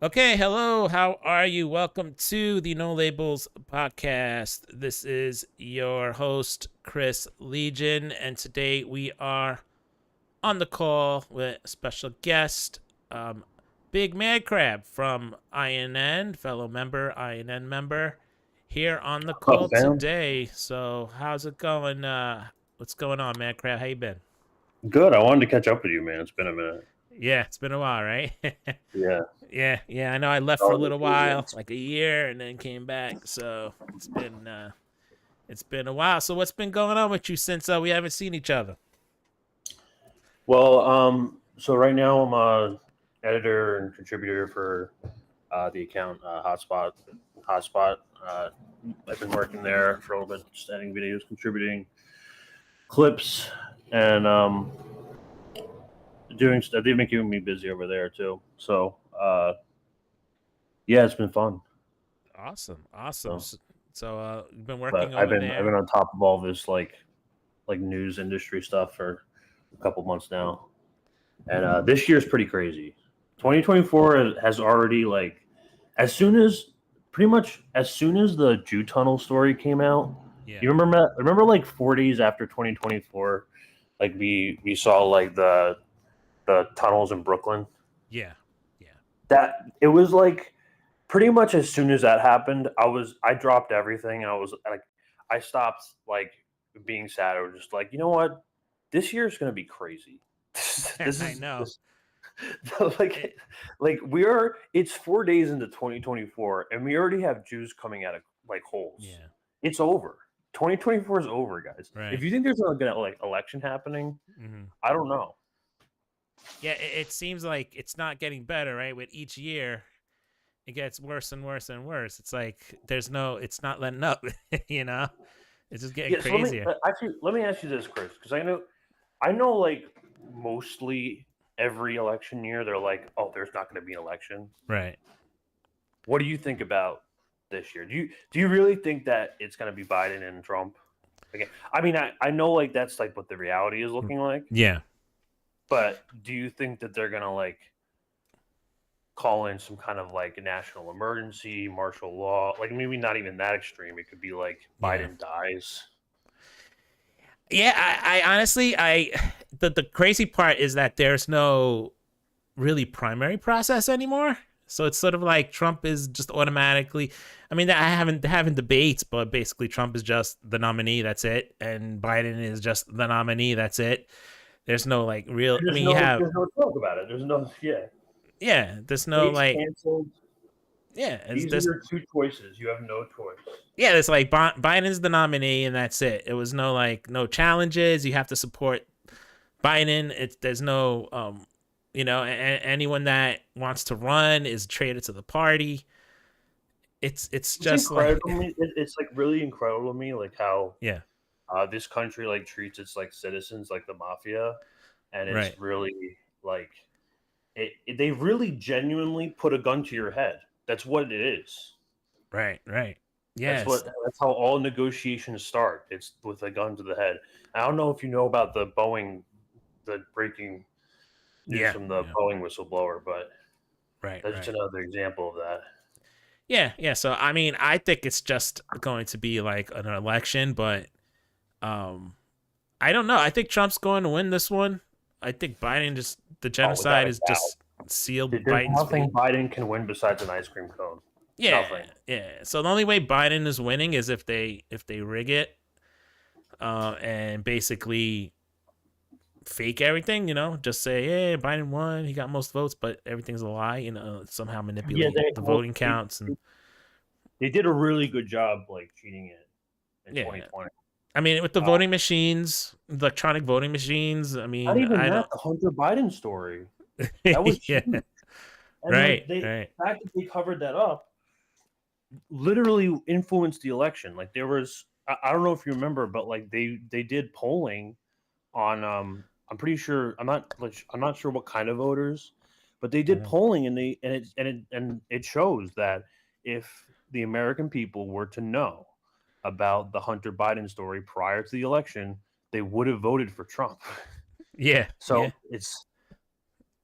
Okay, hello. How are you? Welcome to the No Labels podcast. This is your host, Kris Legion, and today we are on the call with a special guest, Bigmadcrab from INN, fellow member, INN member, here on the Up, call fam? today. So, how's it going? What's going on, Madcrab? How you been? Good. I wanted to catch up with you, man. It's been a minute. Yeah, it's been a while, right? Yeah. Yeah. I know I left for a Holiday little while, seasons. like a year, and then came back. So it's been a while. So what's been going on with you since we haven't seen each other? Well, so right now I'm a editor and contributor for the account Hotspot. Hotspot. I've been working there for a little bit, just editing videos, contributing clips, and doing stuff. They've been keeping me busy over there too. So yeah, it's been fun. Awesome. So, So you've been but working I've over been I've there. been on top of all this like news industry stuff for a couple months now. And this year is pretty crazy. 2024 has already like as soon as pretty much as soon as the Jew tunnel story came out. Yeah, You remember like 4 days after 2024, like we saw like the tunnels in Brooklyn. yeah, yeah. That it was like pretty much as soon as that happened, I dropped everything. I was like I stopped like being sad. I was just like, you know what, this year is gonna be crazy. this I is know. this like It, we are it's 4 days into 2024 and we already have Jews coming out of like holes. yeah, It's over. 2024 is over, guys. If right. you think there's a like election happening, Hmm. I don't know. Yeah, it seems like it's not getting better, right? With each year, it gets worse and worse and worse. It's like it's not letting up. you know, it's just getting Yeah, so crazier. actually let me ask you this, Chris, because I know like mostly every election year they're like, oh, there's not going to be an election. Right. What do you think about this year? Do you really think that it's going to be Biden and Trump again? I mean, I know like that's like what the reality is looking like. Yeah. But do you think that they're gonna like call in some kind of like national emergency, martial law? Like maybe not even that extreme. It could be like Yeah. Biden dies. Yeah, I honestly, the crazy part is that there's no really primary process anymore. So it's sort of like Trump is just automatically. I mean, I haven't having debates, but basically Trump is just the nominee. That's it, and Biden is just the nominee. That's it. There's no like real. And I there's mean, you no have there's no talk about it. There's no yeah. yeah. There's no States like canceled. yeah. It's These are there's your two choices. You have no choice. yeah. It's like Biden's the nominee, and that's it. It was no like no challenges. You have to support Biden. It's there's no anyone that wants to run is traded to the party. It's It's just like incredible. It's like really incredible to me, like how yeah, this country like treats its like citizens like the mafia, and right, it's really like they really genuinely put a gun to your head. That's what it is. right. Yes, That's how all negotiations start. It's with a gun to the head. I don't know if you know about the breaking news yeah, from the yeah, Boeing whistleblower, but that's just right. another example of that. Yeah. So I mean, I think it's just going to be like an election, but um, I don't know. I think Trump's going to win this one. I think Biden just the Oh, without genocide a is doubt. just sealed There's Biden's nothing fate. Biden can win besides an ice cream cone. Yeah, Nothing. yeah. So the only way Biden is winning is if they rig it, and basically fake everything. Just say, "Hey, Biden won. He got most votes," but everything's a lie. Somehow Yeah, manipulate the voting counts and they did a really good job like cheating it in yeah. 2020. I mean, with the Uh, voting machines, electronic voting machines. I Not mean, even I that, don't. the Hunter Biden story. That was yeah. huge. And like Right. the fact that they covered that up literally influenced the election. Like there was I don't know if you remember, but like they did polling on I'm pretty sure I'm not sure what kind of voters, but they did Mhm. polling and it shows that if the American people were to know about the Hunter Biden story prior to the election, they would have voted for Trump. Yeah. So Yeah.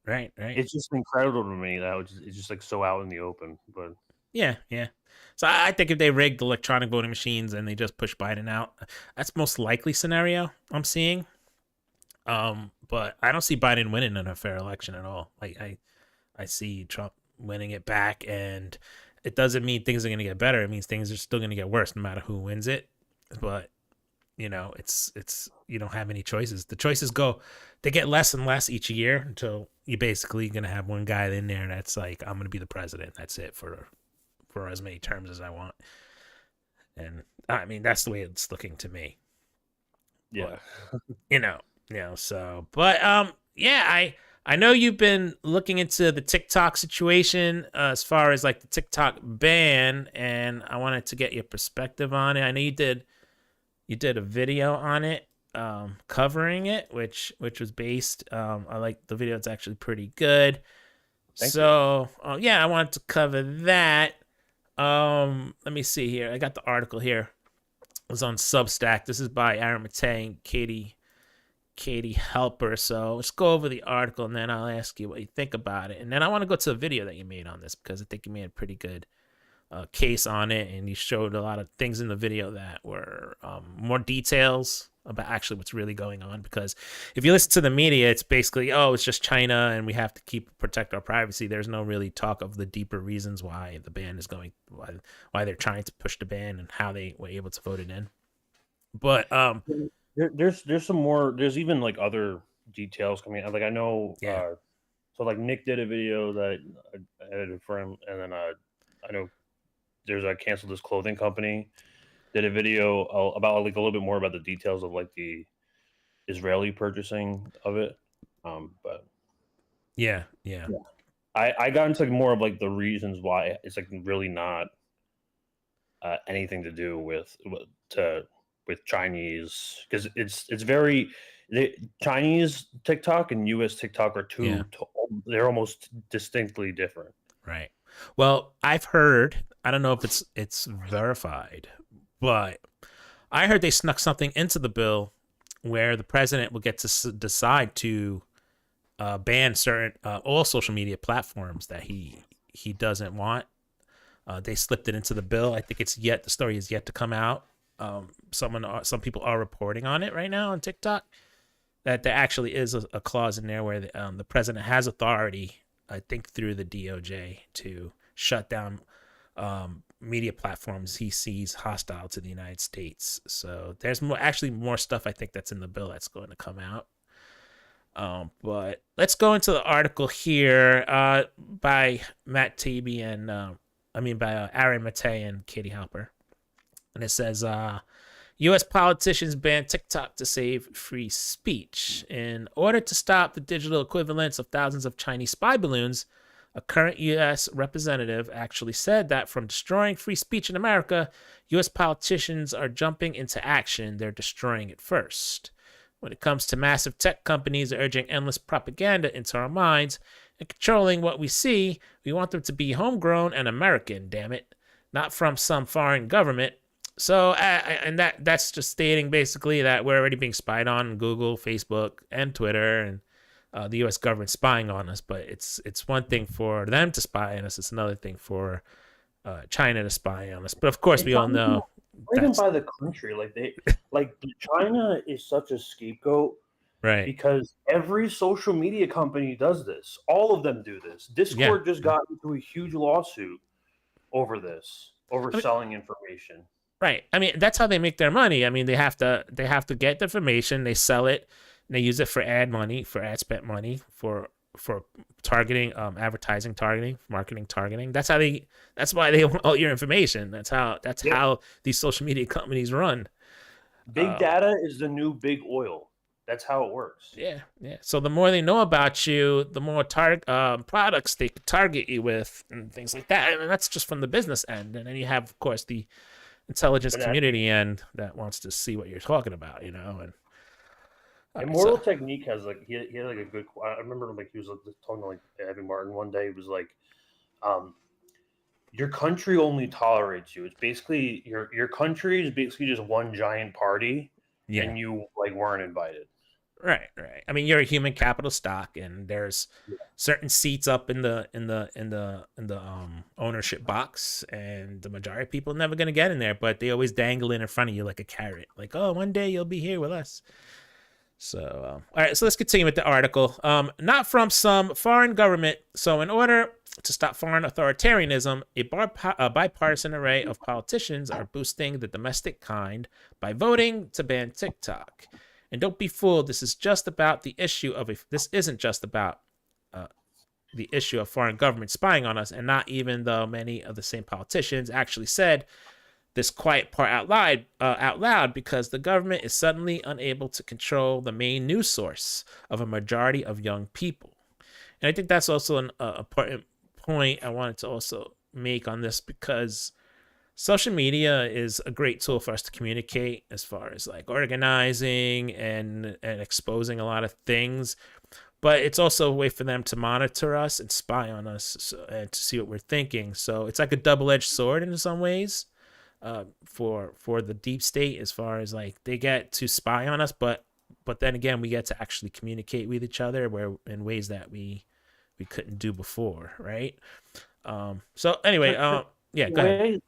Right. Right. It's just incredible to me that it's just like so out in the open. But Yeah. Yeah. So I think if they rigged electronic voting machines and they just push Biden out, that's most likely scenario I'm seeing. But I don't see Biden winning in a fair election at all. Like I see Trump winning it back, and it doesn't mean things are going to get better. It means things are still going to get worse no matter who wins it. But it's you don't have any choices. The choices they get less and less each year until you're basically going to have one guy in there that's like, I'm going to be the president. That's it for as many terms as I want. And I mean, that's the way it's looking to me. yeah, But you know, so but yeah, I know you've been looking into the TikTok situation as far as like the TikTok ban, and I wanted to get your perspective on it. I know you did a video on it, covering it, which was based. I like the video; it's actually pretty good. thank you. So yeah, I wanted to cover that. Let me see here. I got the article here. It was on Substack. This is by Aaron Matei and Katie Helper. So let's go over the article, and then I'll ask you what you think about it. And then I want to go to the video that you made on this, because I think you made a pretty good case on it, and you showed a lot of things in the video that were more details about actually what's really going on. Because if you listen to the media, it's basically, oh, it's just China and we have to protect our privacy. There's no really talk of the deeper reasons why the ban is going, why they're trying to push the ban and how they were able to vote it in. But There's some more. There's even like other details coming out. Like I know, yeah, so like Nick did a video that I edited for him, and then I know there's a Cancel This Clothing Company did a video about like a little bit more about the details of like the Israeli purchasing of it. But yeah. yeah, I got into like more of like the reasons why it's like really not anything to do with Chinese, because it's very Chinese TikTok and U.S. TikTok are Yeah. they're almost distinctly different. Right. Well, I've heard, I don't know if it's verified, but I heard they snuck something into the bill where the president will get to decide to ban certain all social media platforms that he doesn't want. They slipped it into the bill. I think the story is yet to come out. Some people are reporting on it right now on TikTok, that there actually is a clause in there where the president has authority, I think through the DOJ, to shut down media platforms he sees hostile to the United States. So there's actually more stuff I think that's in the bill that's going to come out. But let's go into the article here by Matt Taibbi and by Aaron Matei and Katie Halper. And it says, U.S. politicians ban TikTok to save free speech. In order to stop the digital equivalents of thousands of Chinese spy balloons, a current U.S. representative actually said that from destroying free speech in America, U.S. politicians are jumping into action. They're destroying it first. When it comes to massive tech companies urging endless propaganda into our minds and controlling what we see, we want them to be homegrown and American, damn it, not from some foreign government. So, and that's just stating basically that we're already being spied on Google, Facebook, and Twitter, and the U.S. government spying on us. But it's one thing for them to spy on us. It's another thing for China to spy on us. But of course, we all know Even by the country, China is such a scapegoat, right. because every social media company does this. All of them do this. Discord just got into a huge lawsuit over this, selling information. Right. I mean, that's how they make their money. I mean, they have to get the information, they sell it, and they use it for ad spent money, for targeting, advertising targeting, marketing targeting. That's why they want all your information. That's how these social media companies run. Big data is the new big oil. That's how it works. Yeah. So the more they know about you, the more products they could target you with and things like that. And that's just from the business end. And then you have, of course, the intelligence community end that wants to see what you're talking about, and Immortal Technique has he had like a good. I remember he was talking to Evan Martin one day. He was like, "Your country only tolerates you. It's basically your country is basically just one giant party, and you weren't invited." Right, right. I mean, you're a human capital stock, and there's certain seats up in the ownership box, and the majority of people are never gonna get in there, but they always dangle it in front of you like a carrot, like, oh, one day you'll be here with us. So, all right, so let's continue with the article. Not from some foreign government. So, in order to stop foreign authoritarianism, a bipartisan array of politicians are boosting the domestic kind by voting to ban TikTok. And don't be fooled. This isn't just about the issue of the issue of foreign government spying on us, and not even though many of the same politicians actually said this quiet part out loud, because the government is suddenly unable to control the main news source of a majority of young people. And I think that's also an important point I wanted to also make on this, because social media is a great tool for us to communicate as far as like organizing and exposing a lot of things, but it's also a way for them to monitor us and spy on us, and to see what we're thinking. So it's like a double-edged sword in some ways, for the deep state, as far as like they get to spy on us, but then again we get to actually communicate with each other where in ways that we couldn't do before, right? So anyway, yeah, go ahead.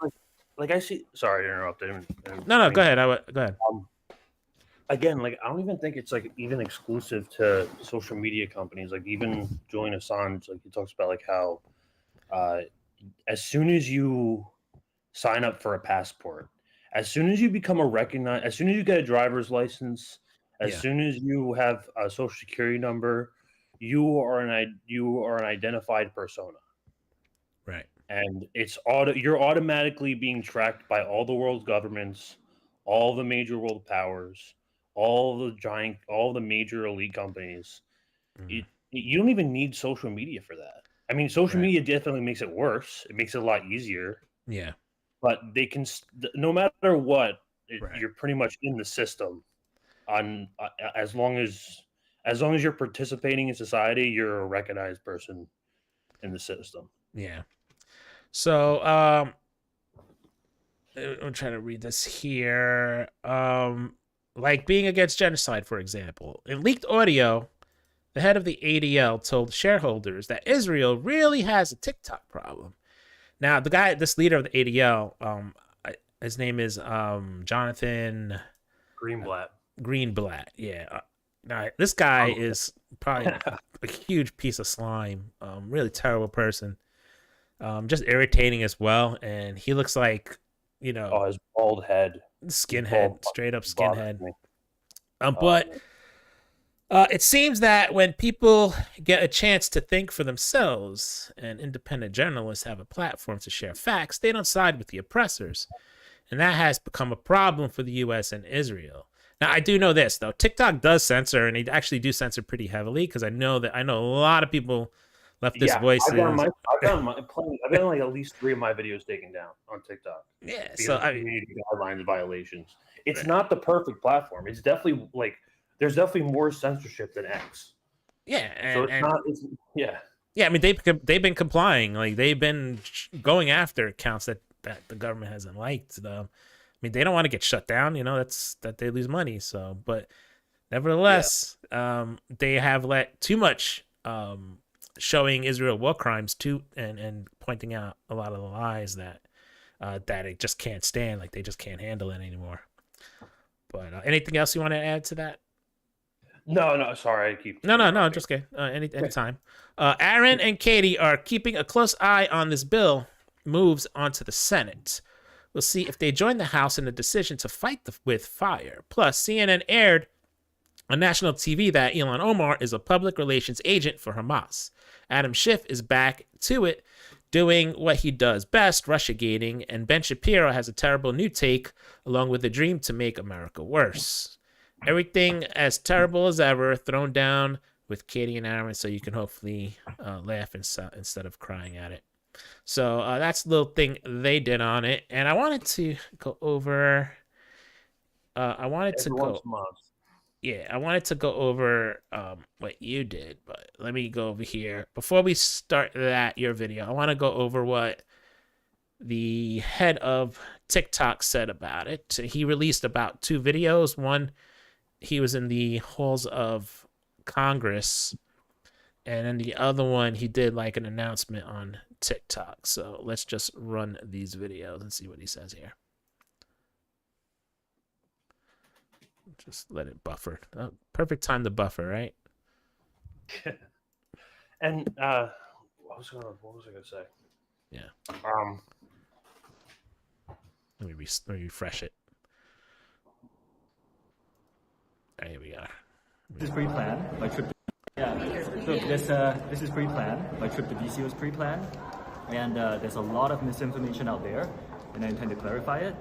Like I see. Sorry to interrupt. No, go ahead. Go ahead. Again, like I don't even think it's like even exclusive to social media companies. Like even Julian Assange, like he talks about like how as soon as you sign up for a passport, as soon as you become as soon as you get a driver's license, as Yeah. soon as you have a social security number, you are an identified persona, Right. and you're automatically being tracked by all the world's governments, all the major world powers, all the major elite companies. Mm, You don't even need social media for that. I mean, social right. media definitely makes it worse. It makes it a lot easier, Yeah. but they can no matter what, Right. you're pretty much in the system on as long as you're participating in society, you're a recognized person in the system. Yeah. So I'm trying to read this here. Like being against genocide, for example. In leaked audio, the head of the ADL told shareholders that Israel really has a TikTok problem. Now, this leader of the ADL, his name is Jonathan Greenblatt. Greenblatt. Yeah. Now, this guy Oh. is probably a huge piece of slime. Really terrible person. Just irritating as well. And he looks like, Oh, his bald head. skinhead, straight up Bothers skinhead. me. But it seems that when people get a chance to think for themselves and independent journalists have a platform to share facts, they don't side with the oppressors. And that has become a problem for the US and Israel. Now, I do know this, though. TikTok does censor, and they actually do censor pretty heavily, because I know a lot of people leftist voices. I've gotten like at least 3 of my videos taken down on TikTok. Yeah, Because so of community guidelines violations. It's not the perfect platform. It's definitely like there's definitely more censorship than X. yeah, So it's not. It's yeah. Yeah, I mean they've been complying, like they've been going after accounts that the government hasn't liked. I mean they don't want to get shut down, that's that they lose money. So, but nevertheless, they have let too much showing Israel war crimes too, and pointing out a lot of the lies that it just can't stand, like they just can't handle it anymore. But anything else you want to add to that? No. Sorry, I keep. No. Just okay. Anytime. Aaron and Katie are keeping a close eye on this bill. Moves onto the Senate. We'll see if they join the House in the decision to fight with fire. Plus, CNN aired on national TV that Ilhan Omar is a public relations agent for Hamas. Adam Schiff is back to it, doing what he does best, Russiagating, and Ben Shapiro has a terrible new take, along with the dream to make America worse. Everything as terrible as ever, thrown down with Katie and Aaron, so you can hopefully laugh instead of crying at it. So that's the little thing they did on it, and I wanted to go over. I wanted to go over what you did, but let me go over here before we start your video. I want to go over what the head of TikTok said about it. He released about 2 videos. One he was in the halls of Congress, and then the other one he did like an announcement on TikTok. So let's just run these videos and see what he says here. Just let it buffer. Oh, perfect time to buffer, right? And what was I gonna say? Yeah. Um, Let me refresh it. There, here we are. This is pre-planned. My trip. Yeah. So this is pre-planned. My trip to DC was pre-planned, and there's a lot of misinformation out there, and I intend to clarify it.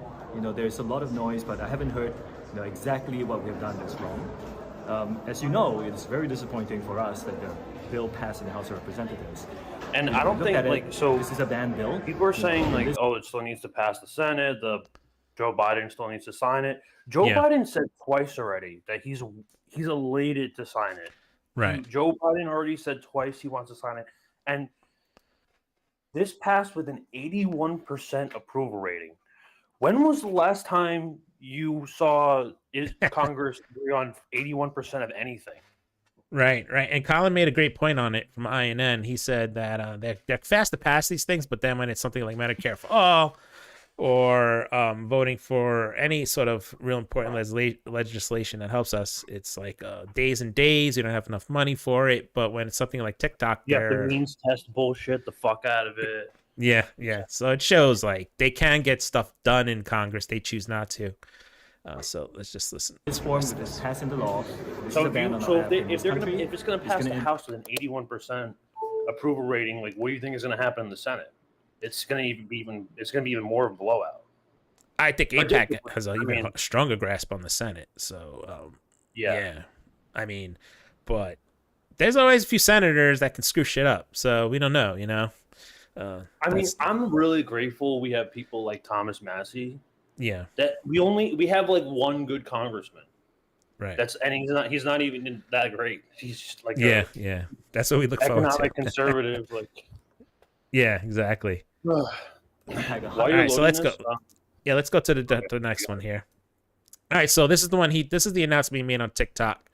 There's a lot of noise, but I haven't heard exactly what we have done that's wrong. As you know, it's very disappointing for us that the bill passed in the House of Representatives. and I don't think this is a banned bill. People are saying it still needs to pass the Senate. Joe Biden still needs to sign it. Joe Biden said twice already that he's elated to sign it. Right. Joe Biden already said twice he wants to sign it, and this passed with an 81% approval rating. When was the last time you saw Congress agree on 81% of anything? Right. And Colin made a great point on it from INN. He said that they're fast to pass these things, but then when it's something like Medicare for all or voting for any sort of real important legislation that helps us, it's like days and days. You don't have enough money for it. But when it's something like TikTok, the means test bullshit the fuck out of it. Yeah. So it shows like they can get stuff done in Congress. They choose not to. So let's just listen. This form is passed into law. So if it's going to pass the House with an 81% approval rating, like what do you think is going to happen in the Senate? It's going to be even more of a blowout. I think AIPAC has an even stronger grasp on the Senate. So yeah. I mean, but there's always a few senators that can screw shit up. So we don't know. I'm really grateful we have people like Thomas Massey. Yeah. That we have like one good congressman. Right. He's not even that great. He's just like yeah. That's what we look forward to. Economic conservative, like. Yeah, exactly. All right, so let's go. Let's go to the next one here. All right, so this is the one this is the announcement he made on TikTok,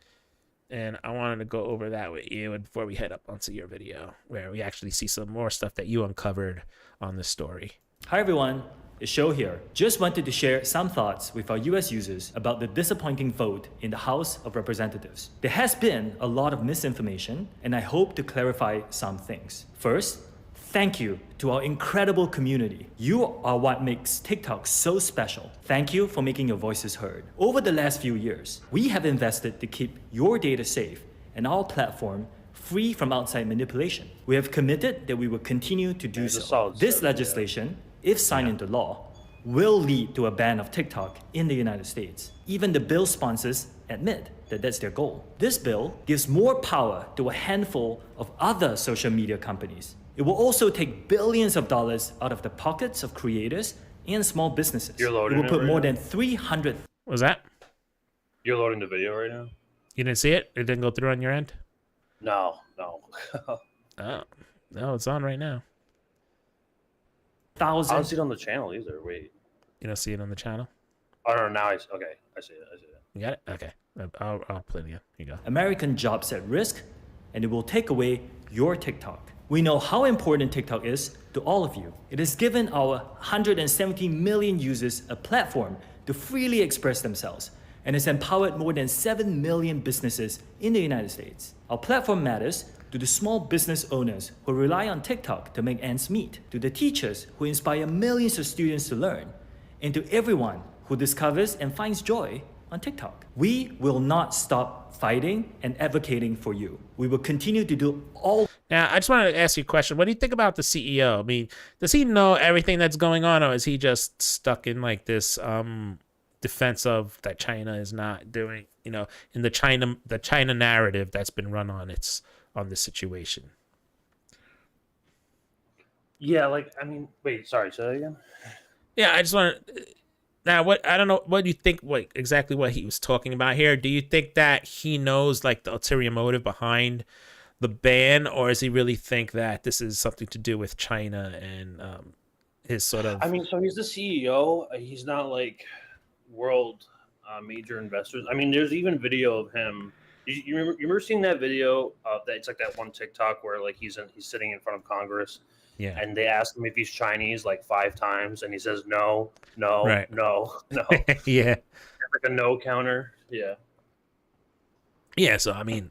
and I wanted to go over that with you and before we head up onto your video where we actually see some more stuff that you uncovered on this story. Hi everyone. It's Show here. Just wanted to share some thoughts with our US users about the disappointing vote in the House of Representatives. There has been a lot of misinformation, and I hope to clarify some things. First, thank you to our incredible community. You are what makes TikTok so special. Thank you for making your voices heard. Over the last few years, we have invested to keep your data safe and our platform free from outside manipulation. We have committed that we will continue to do so. This legislation, if signed into law, will lead to a ban of TikTok in the United States. Even the bill sponsors admit that that's their goal. This bill gives more power to a handful of other social media companies. It will also take billions of dollars out of the pockets of creators and small businesses. You're loading it will put right more now? than 300. What was that? You're loading the video right now? You didn't see it? It didn't go through on your end? No. Oh, no, it's on right now. I don't see it on the channel either. Wait. You don't see it on the channel? Oh no, now I see it. You got it? Okay. I'll play it again. Here you go. American jobs at risk, and it will take away your TikTok. We know how important TikTok is to all of you. It has given our 170 million users a platform to freely express themselves, and has empowered more than 7 million businesses in the United States. Our platform matters to the small business owners who rely on TikTok to make ends meet, to the teachers who inspire millions of students to learn, and to everyone who discovers and finds joy on TikTok. We will not stop fighting and advocating for you. We will continue to do all. Now, I just want to ask you a question. What do you think about the CEO? I mean, does he know everything that's going on, or is he just stuck in like this defense of that China is not doing, in the China narrative that's been run on this situation? Yeah, wait, sorry, say that again? Yeah, I just want to. Now, I don't know. What do you think? Exactly what he was talking about here? Do you think that he knows like the ulterior motive behind the ban, or does he really think that this is something to do with China and his sort of? So he's the CEO. He's not like world major investors. I mean, there's even video of him. You remember seeing that video? That it's like that one TikTok where like he's sitting in front of Congress, Yeah. and they ask him if he's Chinese like 5 times, and he says no, no, Right. no, no. Yeah. Like a no counter. Yeah. Yeah. So I mean,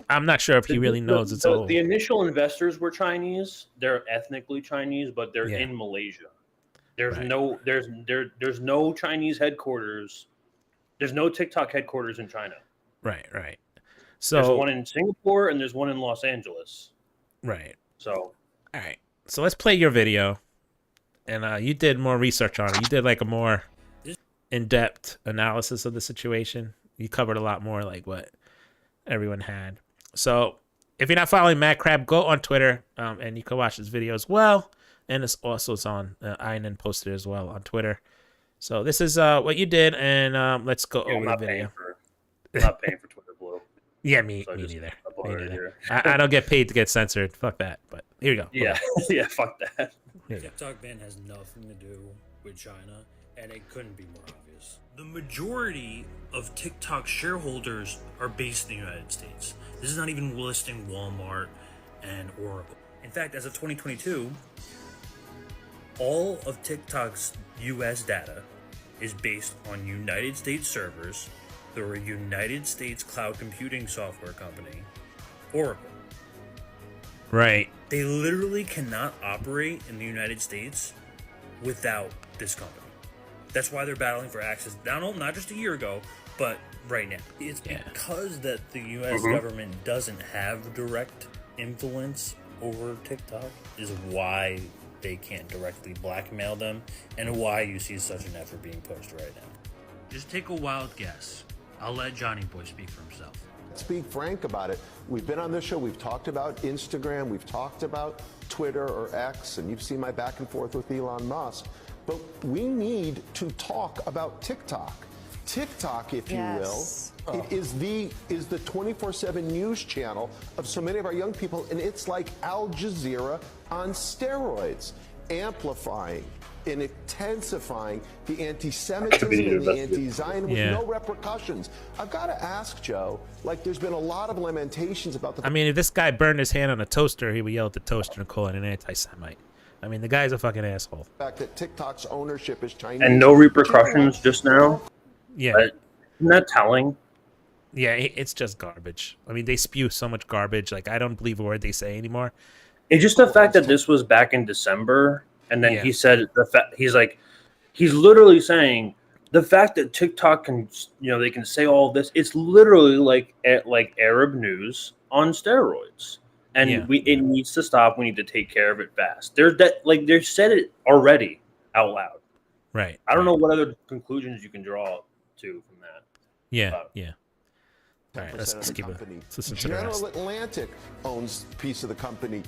I'm not sure if he really knows it's all. The initial investors were Chinese. They're ethnically Chinese, but they're Yeah. in Malaysia. There's Right. there's no Chinese headquarters. There's no TikTok headquarters in China. Right. Right. There's So one in Singapore and there's one in Los Angeles. right. So All right. So let's play your video. And you did more research on it. You did like a more in-depth analysis of the situation. You covered a lot more like what everyone had. So if you're not following Madcrab, go on Twitter and you can watch this video as well. And it's also on INN posted as well on Twitter. So this is what you did, and let's go over the video. I'm not paying for Twitter Blue. Yeah, me So I just neither. upload Me it neither. here. I don't get paid to get censored. Fuck that. But here you go. Yeah, yeah, fuck that. Here you go. TikTok ban has nothing to do with China, and it couldn't be more obvious. The majority of TikTok shareholders are based in the United States. This is not even listing Walmart and Oracle. In fact, as of 2022, all of TikTok's US data is based on United States servers through a United States cloud computing software company, Oracle. Right. They literally cannot operate in the United States without this company. That's why they're battling for access. Not just a year ago, but right now. It's because that the U.S. government doesn't have direct influence over TikTok is why they can't directly blackmail them and why you see such an effort being pushed right now. Just take a wild guess. I'll let Johnny Boy speak for himself. Speak frank about it. We've been on this show, we've talked about Instagram, we've talked about Twitter or X, and you've seen my back and forth with Elon Musk. But we need to talk about TikTok. TikTok, if you will, it is the 24/7 news channel of so many of our young people, and it's like Al Jazeera on steroids, amplifying and intensifying the anti-Semitism and the anti-Zionism with no repercussions. I've got to ask, Joe, like there's been a lot of lamentations about the... I mean, if this guy burned his hand on a toaster, he would yell at the toaster and call it an anti-Semite. I mean, the guy's a fucking asshole. fact that TikTok's ownership is Chinese. And no repercussions just now. Yeah. Isn't that telling? Yeah, it's just garbage. I mean, they spew so much garbage. Like, I don't believe a word they say anymore. It's just the fact that this was back in December, and then he said he's literally saying the fact that TikTok can, they can say all this. It's literally like Arab news on steroids, and it needs to stop. We need to take care of it fast. They said it already out loud. Right. I don't know what other conclusions you can draw to from that. Yeah. All right, let's keep it. General Atlantic owns a piece of the company.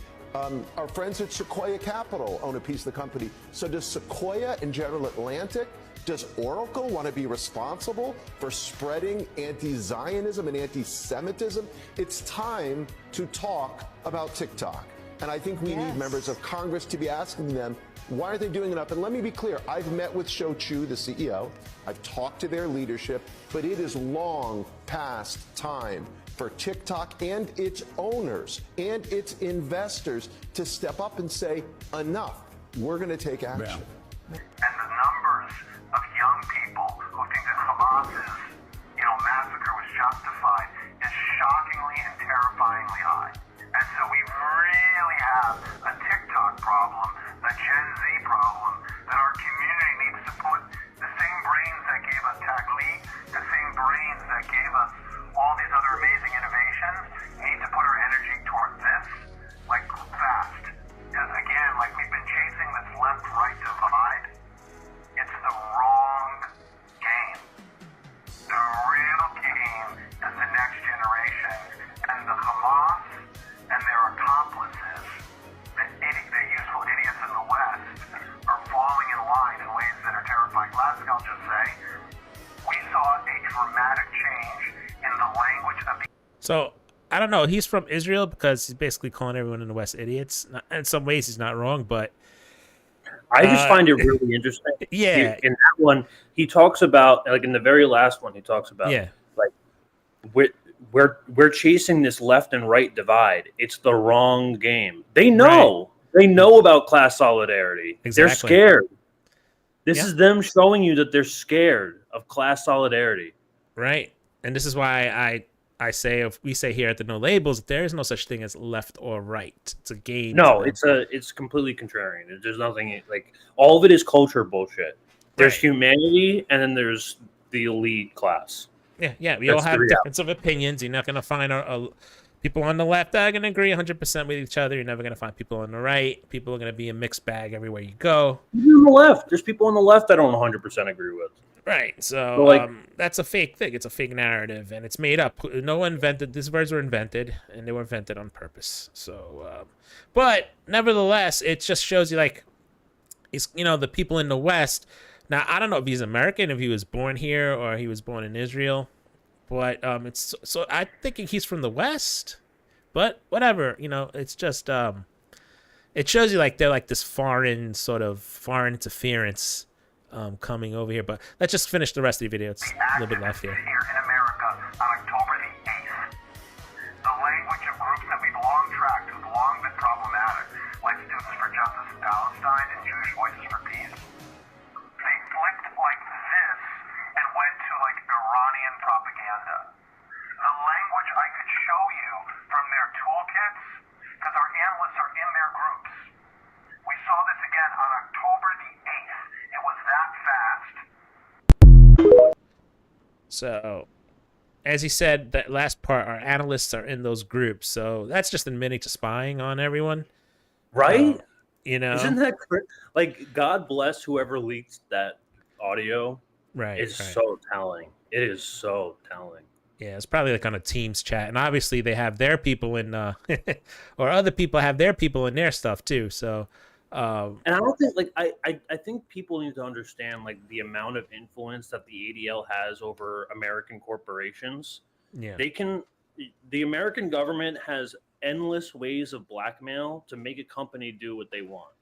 Our friends at Sequoia Capital own a piece of the company. So does Sequoia and General Atlantic, does Oracle want to be responsible for spreading anti-Zionism and anti-Semitism? It's time to talk about TikTok. And I think we need members of Congress to be asking them, why are they doing it up? And let me be clear, I've met with Shou Chu, the CEO. I've talked to their leadership, but it is long past time for TikTok and its owners and its investors to step up and say, enough, we're going to take action. And the numbers of young people who think that Hamas's, massacre was justified is shockingly and terrifyingly high. And so we really have a TikTok problem, a Gen Z problem, that our community needs to put the same brains that gave us Tagli, the same brains that gave us all these other amazing innovations, need to put our energy toward this, fast. Because again, we've been chasing this left-right divide. It's the wrong game. The real game is the next generation, and the Hamas and their accomplices, the useful idiots in the West, are falling in line in ways that are terrifying. Lastly, I'll just say, we saw a dramatic change in the language of the... So, I don't know. He's from Israel because he's basically calling everyone in the West idiots. In some ways, he's not wrong, but I just find it really interesting. Yeah. In that one, he talks about, like in the very last one, he talks about Yeah. like we're chasing this left and right divide. It's the wrong game. They know. They know about class solidarity. Exactly. They're scared. This Yeah. is them showing you that they're scared of class solidarity. Right. And this is why I say, if we say here at the No Labels, there is no such thing as left or right. It's a game. No, it's completely contrarian. There's nothing like, all of it is culture bullshit. There's humanity, and then there's the elite class. Yeah. We all have difference of opinions. You're not going to find people on the left that are going to agree 100% with each other. You're never going to find people on the right. People are going to be a mixed bag everywhere you go. Even on the left, there's people on the left I don't 100% agree with. Right. So that's a fake thing. It's a fake narrative, and it's made up. No one invented these words. Were invented, and they were invented on purpose. So, but nevertheless, it just shows you, like, it's, the people in the West. Now, I don't know if he's American, if he was born here, or he was born in Israel, but it's so I'm thinking he's from the West. But whatever, it's just it shows you, like, they're like this foreign interference coming over here. But let's just finish the rest of the video. It's a little bit left here. Here in America on October the 8th. The language of groups that we've long tracked who've long been problematic, like Students for Justice in Palestine and Jewish Voices for Peace, they flipped like this and went to like Iranian propaganda. The language I could show you from their toolkits, because our analysts are in their groups. We saw this again on October the 8th. It was that fast. So, as he said, that last part, our analysts are in those groups. So that's just admitting to spying on everyone. Right? Isn't that like, God bless whoever leaked that audio. Right. It's so telling. It is so telling. Yeah, it's probably like on a Teams chat, and obviously they have their people in, or other people have their people in their stuff too. So, and I don't think, like, I think people need to understand, like, the amount of influence that the ADL has over American corporations. Yeah, the American government has endless ways of blackmail to make a company do what they want.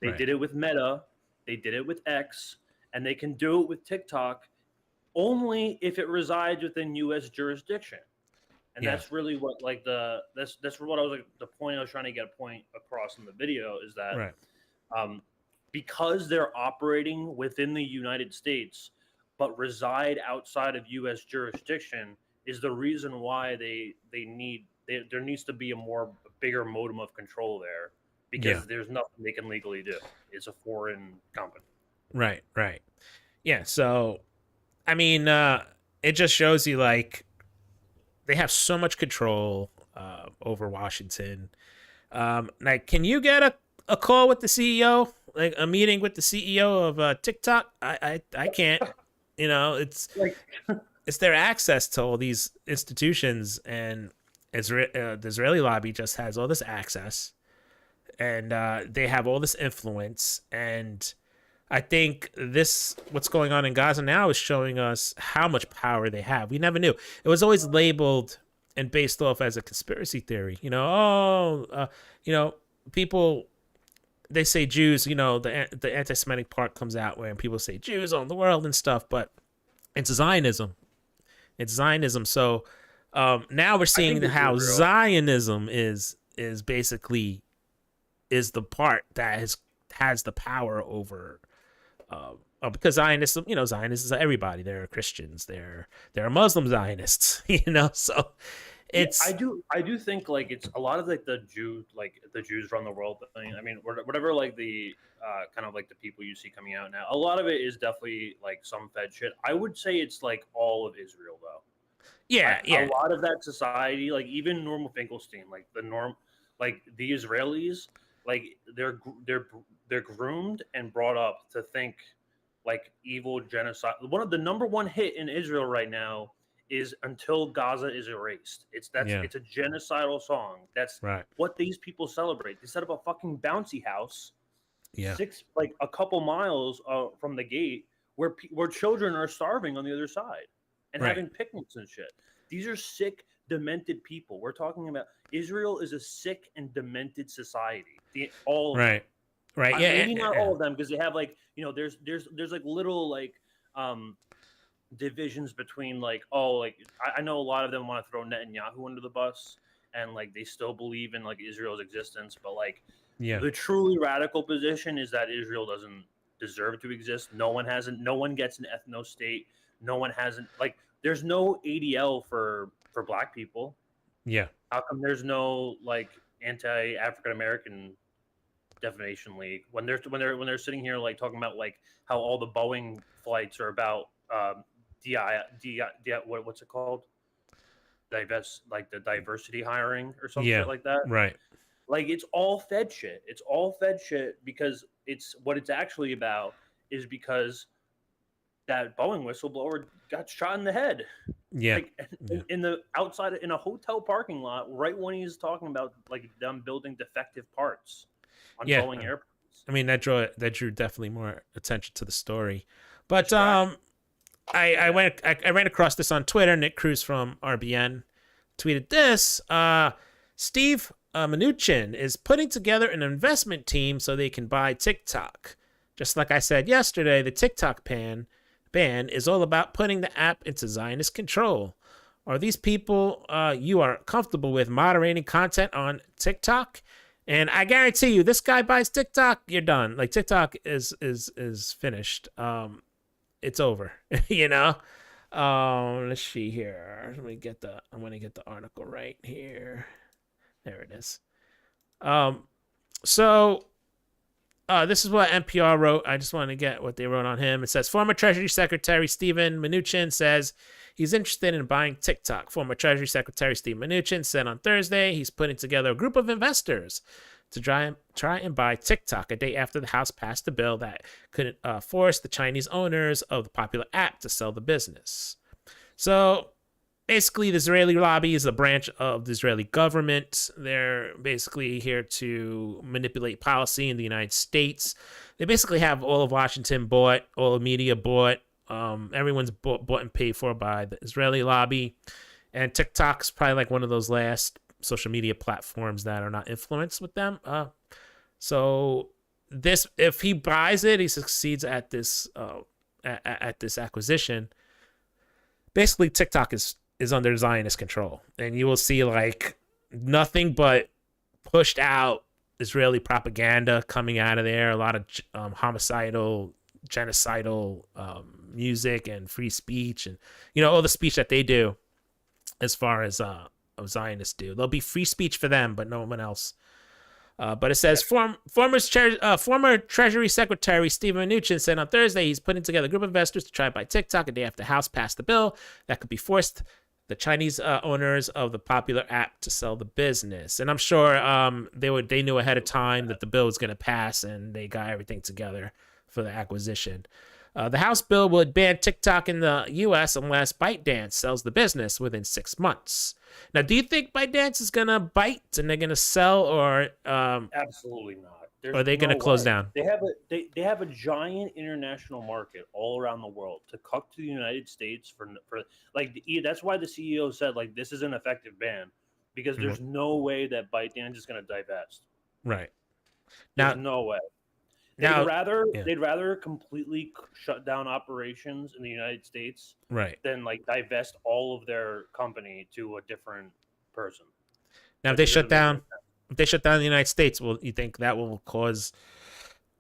They did it with Meta, they did it with X, and they can do it with TikTok only if it resides within U.S. jurisdiction. And that's really what, like, that's what I was, like, the point I was trying to get a point across in the video is that because they're operating within the United States but reside outside of U.S. jurisdiction is the reason why there needs to be a bigger modem of control there, because there's nothing they can legally do. It's a foreign company. Right. Yeah, so I mean, it just shows you, like, they have so much control over Washington. Like, can you get a call with the CEO, like a meeting with the CEO of TikTok? I can't. It's like it's their access to all these institutions, and the Israeli lobby just has all this access, and they have all this influence. And I think what's going on in Gaza now is showing us how much power they have. We never knew. It was always labeled and based off as a conspiracy theory. People, they say Jews, the anti-Semitic part comes out where people say Jews own the world and stuff, but it's Zionism. So now we're seeing how Zionism is basically the part that has the power over. Because Zionists are everybody. There are Christians. There are Muslim Zionists. So it's. I do think, like, it's a lot of, like, the Jews run the world thing. I mean, whatever, like, the kind of like the people you see coming out now. A lot of it is definitely, like, some Fed shit. I would say it's, like, all of Israel though. Yeah. A lot of that society, like, even Norman Finkelstein, like the Israelis, like, they're groomed and brought up to think like evil genocide. One of the number one hit in Israel right now is "Until Gaza is Erased." It's a genocidal song. That's what these people celebrate. They set up a fucking bouncy house, like a couple miles from the gate, where children are starving on the other side and having picnics and shit. These are sick, demented people. We're talking about Israel is a sick and demented society. Right. Yeah. Maybe not Yeah. all of them, because they have like, there's like little like divisions between like, I know a lot of them want to throw Netanyahu under the bus, and like they still believe in like Israel's existence, but like Yeah. the truly radical position is that Israel doesn't deserve to exist. No one gets an ethno state. No one hasn't, like, there's no ADL for black people. Yeah. How come there's no like anti-African American defamation league when they're sitting here like talking about like how all the Boeing flights are about what's it called? Like the diversity hiring or some shit like that. Right. Like, it's all Fed shit. It's all Fed shit, because it's what it's actually about is because that Boeing whistleblower got shot in the head. Yeah. Like in the outside in a hotel parking lot, right when he's talking about like them building defective parts on Boeing airplanes. I mean, that drew definitely more attention to the story. But I ran across this on Twitter. Nick Cruz from RBN tweeted this. Steve Mnuchin is putting together an investment team so they can buy TikTok. Just like I said yesterday, the TikTok ban is all about putting the app into Zionist control. Are these people you are comfortable with moderating content on TikTok? And I guarantee you, this guy buys TikTok, you're done. Like, TikTok is finished. It's over. You know. Let's see here. I'm gonna get the article right here. There it is. So this is what NPR wrote. I just wanted to get what they wrote on him. It says, former Treasury Secretary Steven Mnuchin says he's interested in buying TikTok. Former Treasury Secretary Steven Mnuchin said on Thursday he's putting together a group of investors to try and buy TikTok a day after the House passed a bill that could force the Chinese owners of the popular app to sell the business. So basically, the Israeli lobby is a branch of the Israeli government. They're basically here to manipulate policy in the United States. They basically have all of Washington bought, all of media bought. Everyone's bought and paid for by the Israeli lobby. And TikTok's probably like one of those last social media platforms that are not influenced with them. So this, if he buys it, he succeeds at this acquisition. Basically, TikTok is under Zionist control, and you will see like nothing but pushed out Israeli propaganda coming out of there. A lot of homicidal, genocidal music and free speech, and all the speech that they do as far as Zionists do. There'll be free speech for them, but no one else. But it says former Treasury Secretary Steven Mnuchin said on Thursday he's putting together a group of investors to try to buy TikTok a day after the House passed the bill that could be forced the Chinese owners of the popular app to sell the business. And I'm sure they knew ahead of time that the bill was going to pass, and they got everything together for the acquisition. The House bill would ban TikTok in the U.S. unless ByteDance sells the business within 6 months. Now, do you think ByteDance is going to bite and they're going to sell, or absolutely not? Are they going to close down? They have a giant international market all around the world to cuck to the United States for like that's why the CEO said like this is an effective ban, because there's no way that ByteDance is going to divest. Right. There's no way. They'd rather completely shut down operations in the United States, right, than like divest all of their company to a different person. Now, if they shut down the United States, well, you think that will cause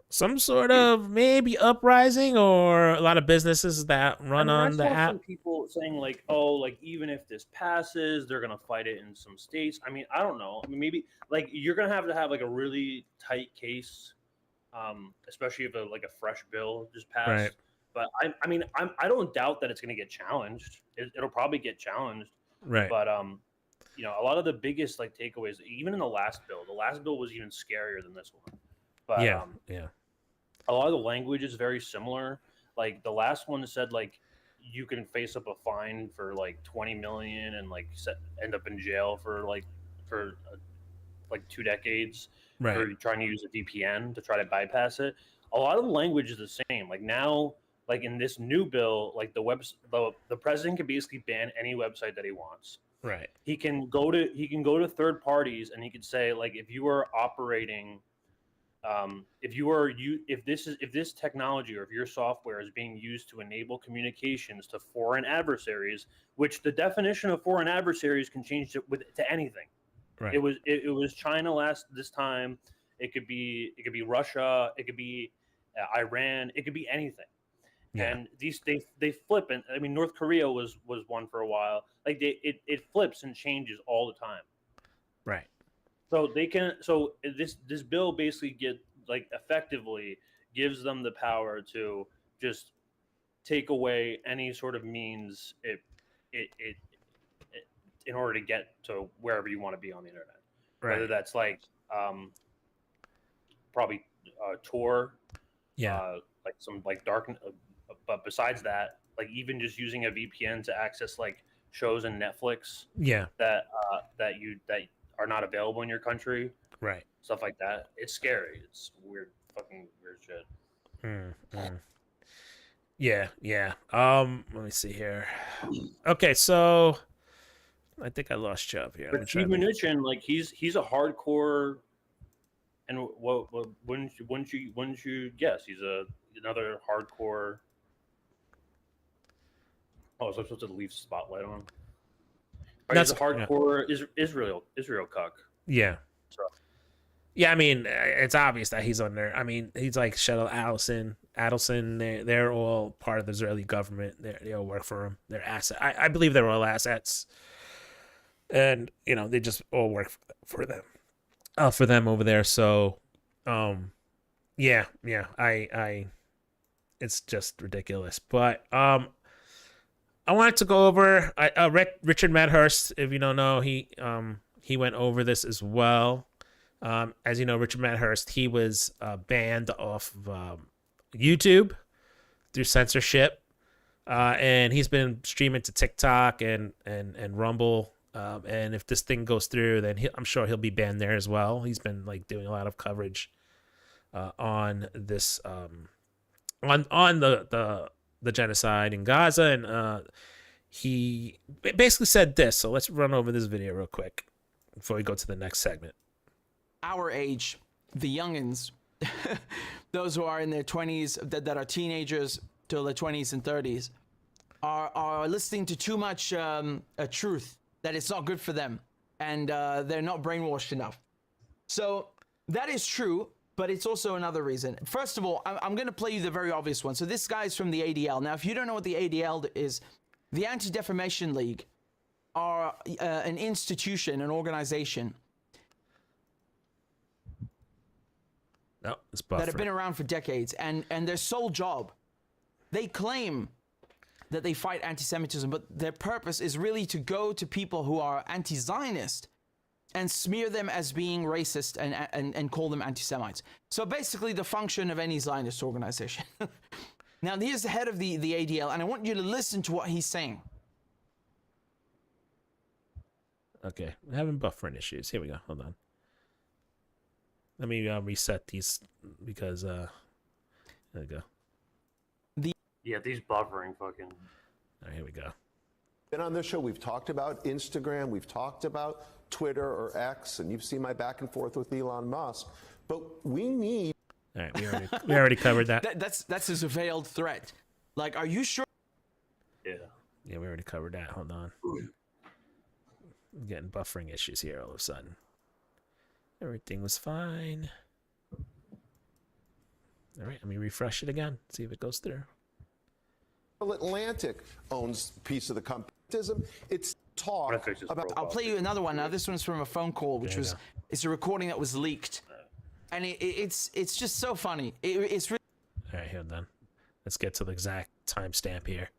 some sort of maybe uprising, or a lot of businesses that run on the app? Some people saying like, oh, like even if this passes, they're gonna fight it in some states. I mean, I don't know. I mean, maybe like you're gonna have to have like a really tight case. Especially if a fresh bill just passed. Right. But I don't doubt that it's going to get challenged. It'll probably get challenged. Right. But a lot of the biggest takeaways, even in the last bill was even scarier than this one. But yeah. A lot of the language is very similar. Like the last one said you can face up a fine for 20 million and end up in jail for 2 decades. Right. For trying to use a VPN to try to bypass it. A lot of the language is the same. Like now, in this new bill, the president can basically ban any website that he wants. Right. He can go to third parties and he could say if you are operating if this technology or if your software is being used to enable communications to foreign adversaries, which the definition of foreign adversaries can change to anything. Right. It was China this time. It could be Russia. It could be Iran. It could be anything. Yeah. And they flip, and I mean North Korea was one for a while. Like it flips and changes all the time. Right. So this bill basically effectively gives them the power to just take away any sort of means it in order to get to wherever you want to be on the internet. Right. Whether that's like probably Tor, like some like dark, but besides that, like even just using a VPN to access like shows in Netflix, that are not available in your country, right? Stuff like that. It's scary. It's fucking weird shit. Yeah. Let me see here. Okay, so I think I lost you up here. But Steve Mnuchin, like he's a hardcore, and what wouldn't you guess he's another hardcore. Oh, so I'm supposed to leave spotlight on him. He's a hardcore Israel cuck. Yeah. So. Yeah, I mean, it's obvious that he's on there. I mean, he's like Shuttle Adelson. They're all part of the Israeli government. They all work for him. They're assets. I believe they're all assets. And, you know, they just all work for them. For them over there. So, yeah. It's just ridiculous. But, I wanted to go over Richard Medhurst. If you don't know, he went over this as well. As you know, Richard Medhurst, he was banned off of YouTube through censorship, and he's been streaming to TikTok and Rumble. And if this thing goes through, then I'm sure he'll be banned there as well. He's been like doing a lot of coverage on this on the genocide in Gaza, and he basically said this. So let's run over this video real quick before we go to the next segment. Our age, the youngins, those who are in their 20s, that are teenagers till their 20s and 30s, are listening to too much truth that it's not good for them, and they're not brainwashed enough. So that is true. But it's also another reason. First of all, I'm going to play you the very obvious one. So this guy's from the ADL. Now, if you don't know what the ADL is, the Anti-Defamation League are an institution, an organization that have been around for decades. And their sole job, they claim that they fight anti-Semitism, but their purpose is really to go to people who are anti-Zionist and smear them as being racist and call them anti-Semites. So basically the function of any Zionist organization. Now, here's the head of the ADL, and I want you to listen to what he's saying. Okay, I'm having buffering issues. Here we go. Hold on. Let me reset these because there we go. These buffering fucking. All right, here we go. Been on this show, we've talked about Instagram, we've talked about Twitter or X, and you've seen my back and forth with Elon Musk. But we need. All right, we already covered that. That's his veiled threat. Like, are you sure? Yeah, we already covered that. Hold on. I'm getting buffering issues here all of a sudden. Everything was fine. All right, let me refresh it again. See if it goes through. Atlantic owns a piece of the company. It's talk about. I'll play you another one now. This one's from a phone call, which was it's a recording that was leaked, and it's just so funny. It's really. All right, hold on. Let's get to the exact timestamp here.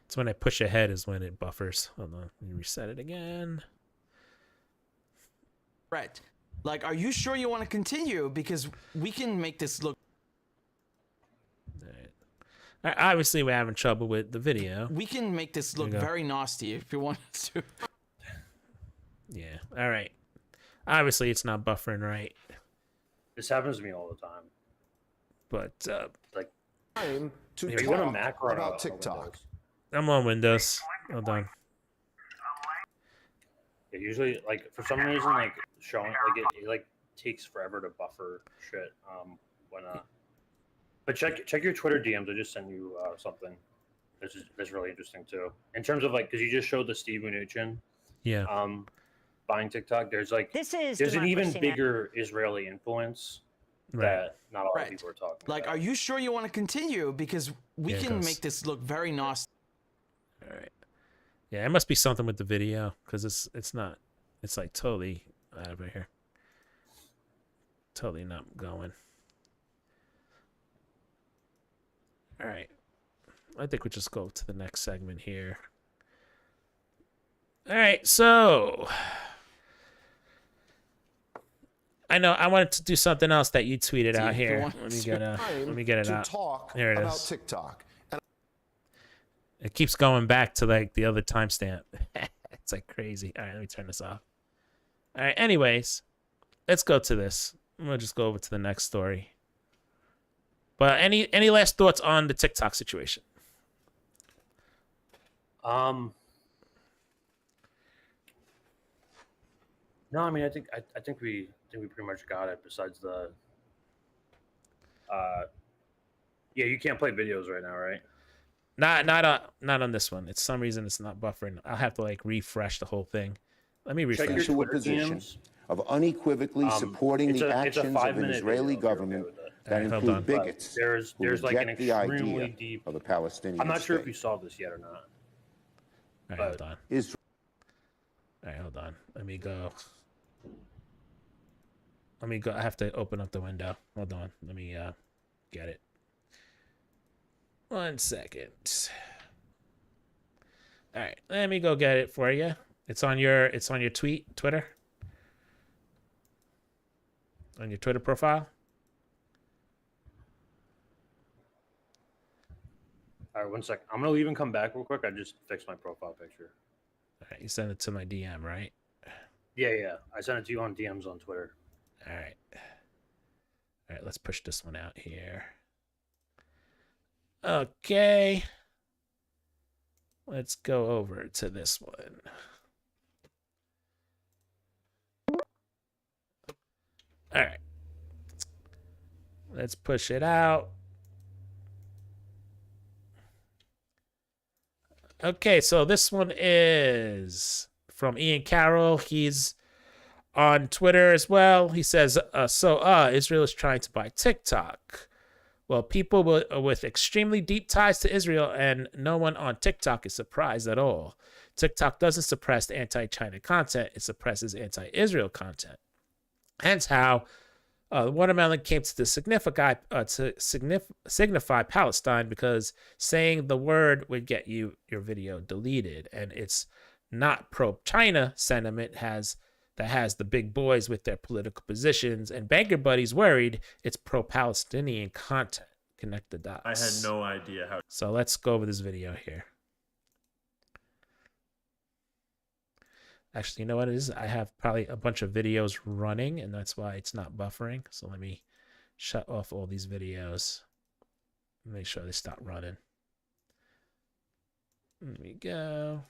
It's when I push ahead is when it buffers. Hold on, let me reset it again. Right. Like, are you sure you want to continue? Because we can make this look. Obviously, we're having trouble with the video. We can make this look very nasty if you want us to. Yeah. All right. Obviously, it's not buffering right. This happens to me all the time. But like, time to talk talk a macro about TikTok. I'm on Windows. Hold on. Yeah, usually, like for some reason, like showing like it like takes forever to buffer shit. When but check your Twitter DMs. I just sent you something. That's really interesting too. In terms of like, because you just showed the Steve Mnuchin Yeah. buying TikTok. There's an even bigger Israeli influence Right. that not a lot Right. of people are talking Like, about. are you sure you want to continue? Because we Yeah, it can goes. make this look very nasty. All right. Yeah, it must be something with the video because it's not. It's like totally out of here. Totally not going. All right. I think we just go to the next segment here. All right, so I know I wanted to do something else that you tweeted out here. Let me get it to out. talk Here it about is. TikTok. And It keeps going back to like the other timestamp. It's like crazy. All right, let me turn this off. All right, anyways, let's go to this. I'm gonna just go over to the next story. But any last thoughts on the TikTok situation? No, I mean, I think we pretty much got it. Besides the, yeah, you can't play videos right now, right? Not on this one. It's some reason it's not buffering. I'll have to like refresh the whole thing. Let me refresh. Check your to a Twitter position DMs. of unequivocally supporting it's the a actions of an 5-minute Israeli video, if you're okay government with it. that Alright, hold include on. bigots There's who like an reject the extremely idea deep. of a Palestinian I'm not sure if state. you saw this yet or not. All right, but- hold on. Israel All right, hold on. Let me go. I have to open up the window. Hold on. Let me get it. 1 second. All right, let me go get it for you. It's on your Twitter. On your Twitter profile. All right, 1 second. I'm gonna leave and come back real quick. I just fixed my profile picture. All right, you sent it to my DM, right? Yeah. I sent it to you on DMs on Twitter. All right. All right, let's push this one out here. Okay. Let's go over to this one. All right. Let's push it out. Okay, so this one is from Ian Carroll. He's on Twitter as well. He says, Israel is trying to buy TikTok. Well, people with extremely deep ties to Israel, and no one on TikTok is surprised at all. TikTok doesn't suppress anti-China content. It suppresses anti-Israel content. Hence how Watermelon came to signify Palestine, because saying the word would get your video deleted. And it's not pro-China sentiment that has the big boys with their political positions, and Banker Buddy's worried it's pro-Palestinian content. Connect the dots. I had no idea how. So let's go over this video here. Actually, you know what it is? I have probably a bunch of videos running, and that's why it's not buffering. So let me shut off all these videos. Make sure they stop running. There we go.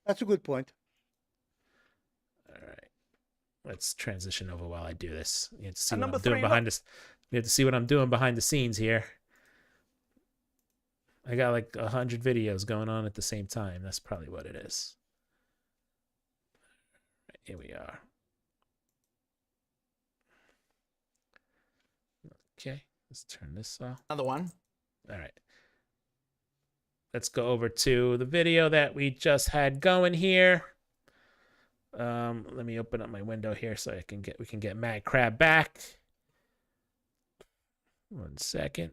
That's a good point. All right. Let's transition over while I do this. You have to see And what I'm number doing three, behind this. You have to see what I'm doing behind the scenes here. I got like 100 videos going on at the same time. That's probably what it is. Right, here we are. Okay, let's turn this off. Another one. All right. Let's go over to the video that we just had going here. Let me open up my window here so we can get Mad Crab back. 1 second.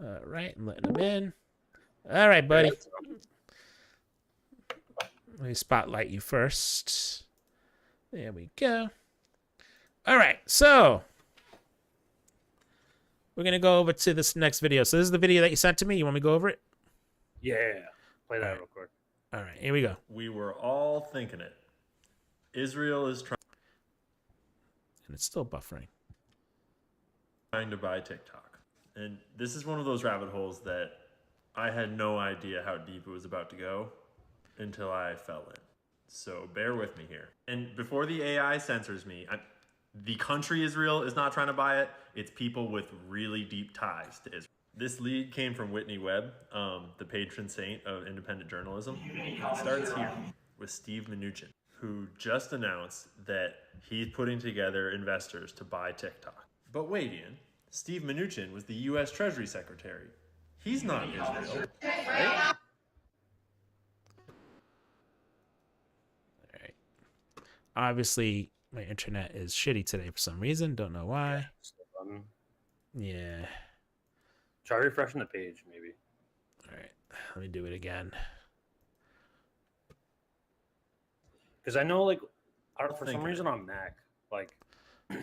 All right, I'm letting him in. All right, buddy. Let me spotlight you first. There we go. All right, so we're gonna go over to this next video. So this is the video that you sent to me. You want me to go over it? Yeah. Play that real quick. All right, here we go. We were all thinking it. Israel is And it's still buffering. trying to buy TikTok. And this is one of those rabbit holes that I had no idea how deep it was about to go until I fell in. So bear with me here. And before the AI censors me, the country Israel is not trying to buy it. It's people with really deep ties to Israel. This lead came from Whitney Webb, the patron saint of independent journalism. It starts here with Steve Mnuchin, who just announced that he's putting together investors to buy TikTok. But wait, Ian, Steve Mnuchin was the U.S. Treasury Secretary. He's not Israel, right? Obviously, my internet is shitty today for some reason. Don't know why. Yeah. Try refreshing the page, maybe. All right. Let me do it again. Because I know, like, for some reason on Mac, like,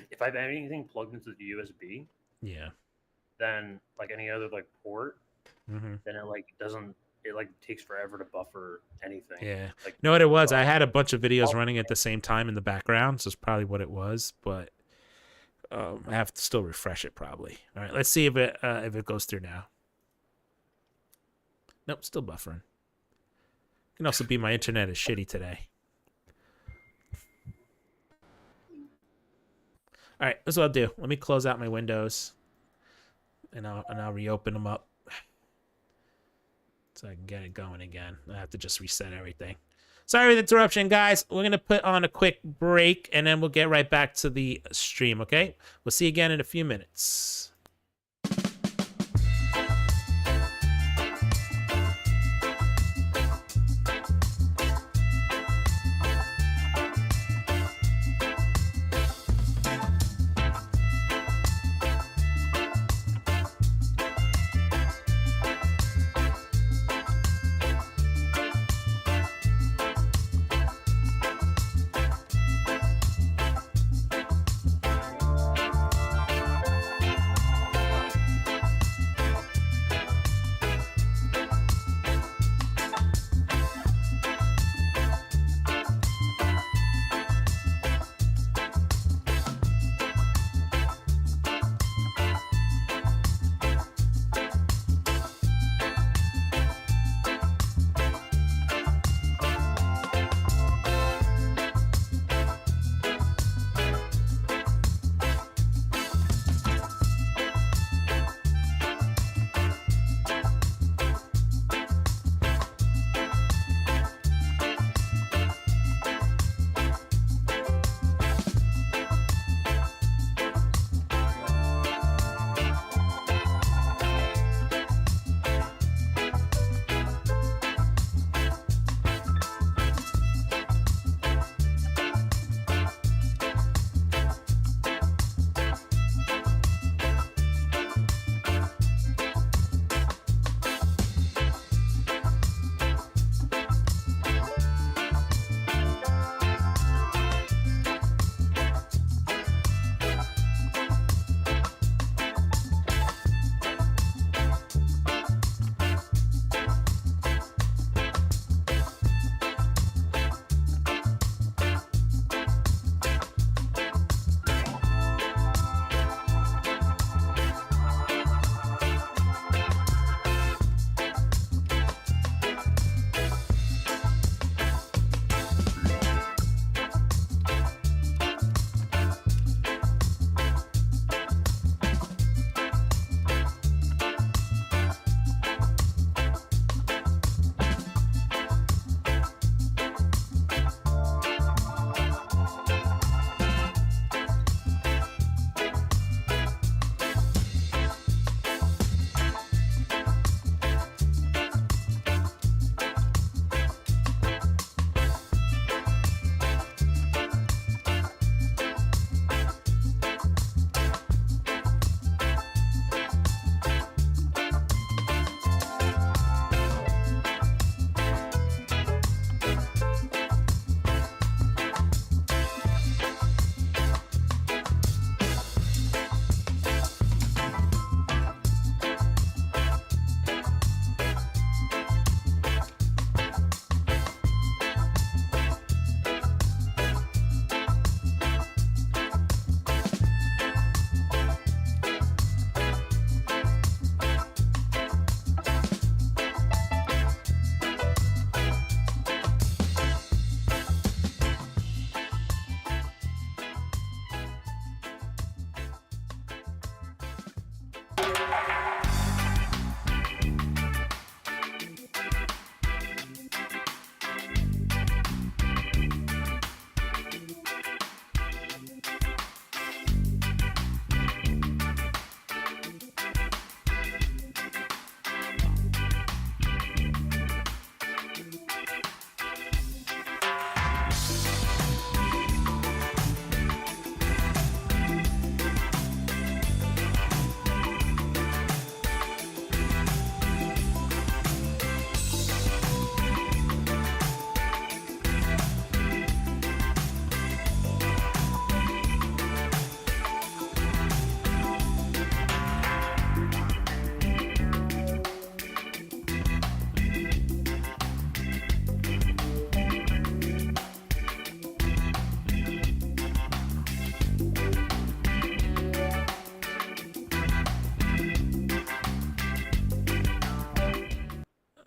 if I have anything plugged into the USB, Yeah. then, like, any other, like, port, Mm-hmm. then it, like, doesn't, it, like, takes forever to buffer anything. Yeah. Like, You know what it was? I had a bunch of videos running at the same time in the background, so it's probably what it was, but I have to still refresh it probably. All right, let's see if it goes through now. Nope, still buffering. Can also be my internet is shitty today. All right, that's what I'll do. Let me close out my windows, and I'll reopen them up so I can get it going again. I have to just reset everything. Sorry for the interruption, guys. We're going to put on a quick break, and then we'll get right back to the stream, okay? We'll see you again in a few minutes.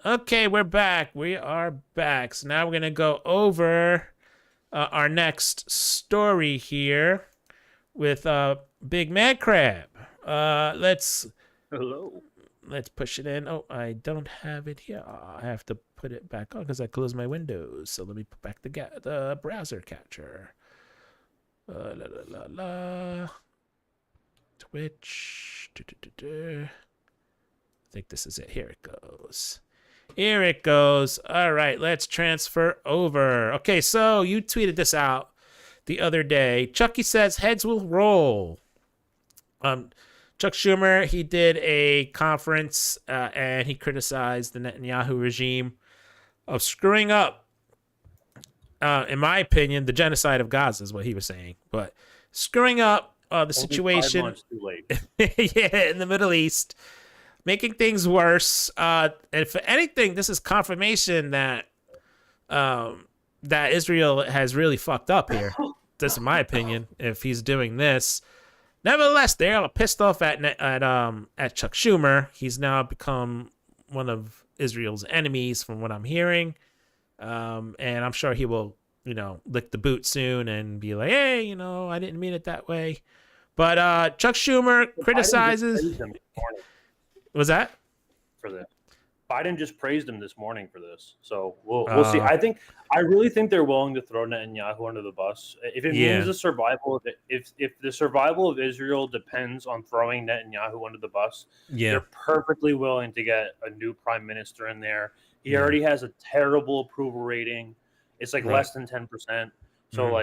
Okay, we're back. We are back. So now we're going to go over our next story here with Bigmadcrab. Hello. Let's push it in. Oh, I don't have it here. I have to put it back on because I closed my windows. So let me put back the browser catcher. La la la la. Twitch. I think this is it. Here it goes. Here it goes. All right, let's transfer over. Okay, so you tweeted this out the other day. Chucky says heads will roll. Chuck Schumer, he did a conference and he criticized the Netanyahu regime of screwing up, in my opinion, the genocide of Gaza is what he was saying. But screwing up the situation 5 months too late. yeah, in the Middle East, making things worse. And if anything, this is confirmation that that Israel has really fucked up here. That's in my opinion, if he's doing this. Nevertheless, they're all pissed off at Chuck Schumer. He's now become one of Israel's enemies, from what I'm hearing. And I'm sure he will, lick the boot soon and be like, hey, I didn't mean it that way. But Chuck Schumer criticizes. Was that? For this. Biden just praised him this morning for this. So we'll see. I really think they're willing to throw Netanyahu under the bus. If it means the survival of it, if the survival of Israel depends on throwing Netanyahu under the bus, they're perfectly willing to get a new prime minister in there. He already has a terrible approval rating. It's like less than 10%. So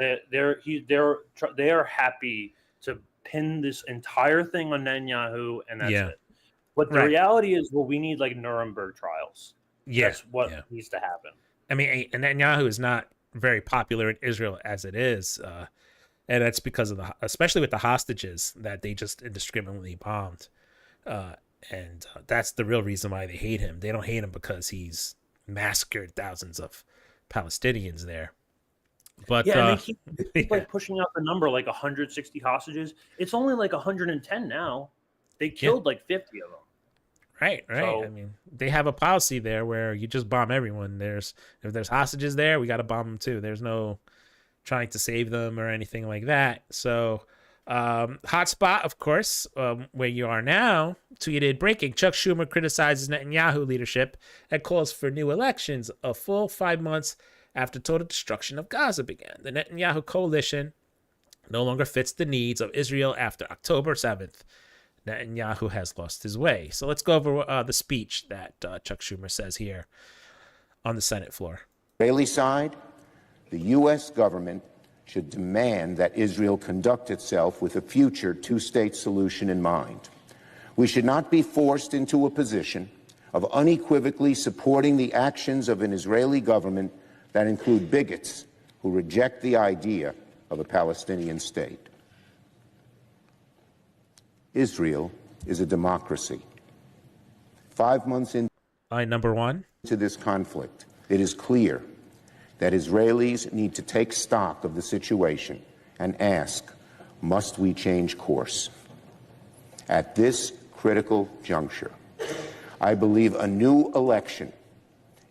they are happy to pin this entire thing on Netanyahu, and that's it. But the reality is, we need like Nuremberg trials. That's what needs to happen. I mean, Netanyahu is not very popular in Israel as it is, and that's because of especially with the hostages that they just indiscriminately bombed, and that's the real reason why they hate him. They don't hate him because he's massacred thousands of Palestinians there. But and they keep like pushing out the number like 160 hostages. It's only like 110 now. They killed like 50 of them. Right. So, I mean, they have a policy there where you just bomb everyone. If there's hostages there, we got to bomb them too. There's no trying to save them or anything like that. So, Hotspot, of course, where you are now, tweeted, breaking, Chuck Schumer criticizes Netanyahu leadership and calls for new elections a full 5 months after total destruction of Gaza began. The Netanyahu coalition no longer fits the needs of Israel after October 7th. Netanyahu has lost his way. So let's go over the speech that Chuck Schumer says here on the Senate floor. Israeli side, the U.S. government should demand that Israel conduct itself with a future two-state solution in mind. We should not be forced into a position of unequivocally supporting the actions of an Israeli government that include bigots who reject the idea of a Palestinian state. Israel is a democracy. 5 months into number one, this conflict, it is clear that Israelis need to take stock of the situation and ask, must we change course? At this critical juncture, I believe a new election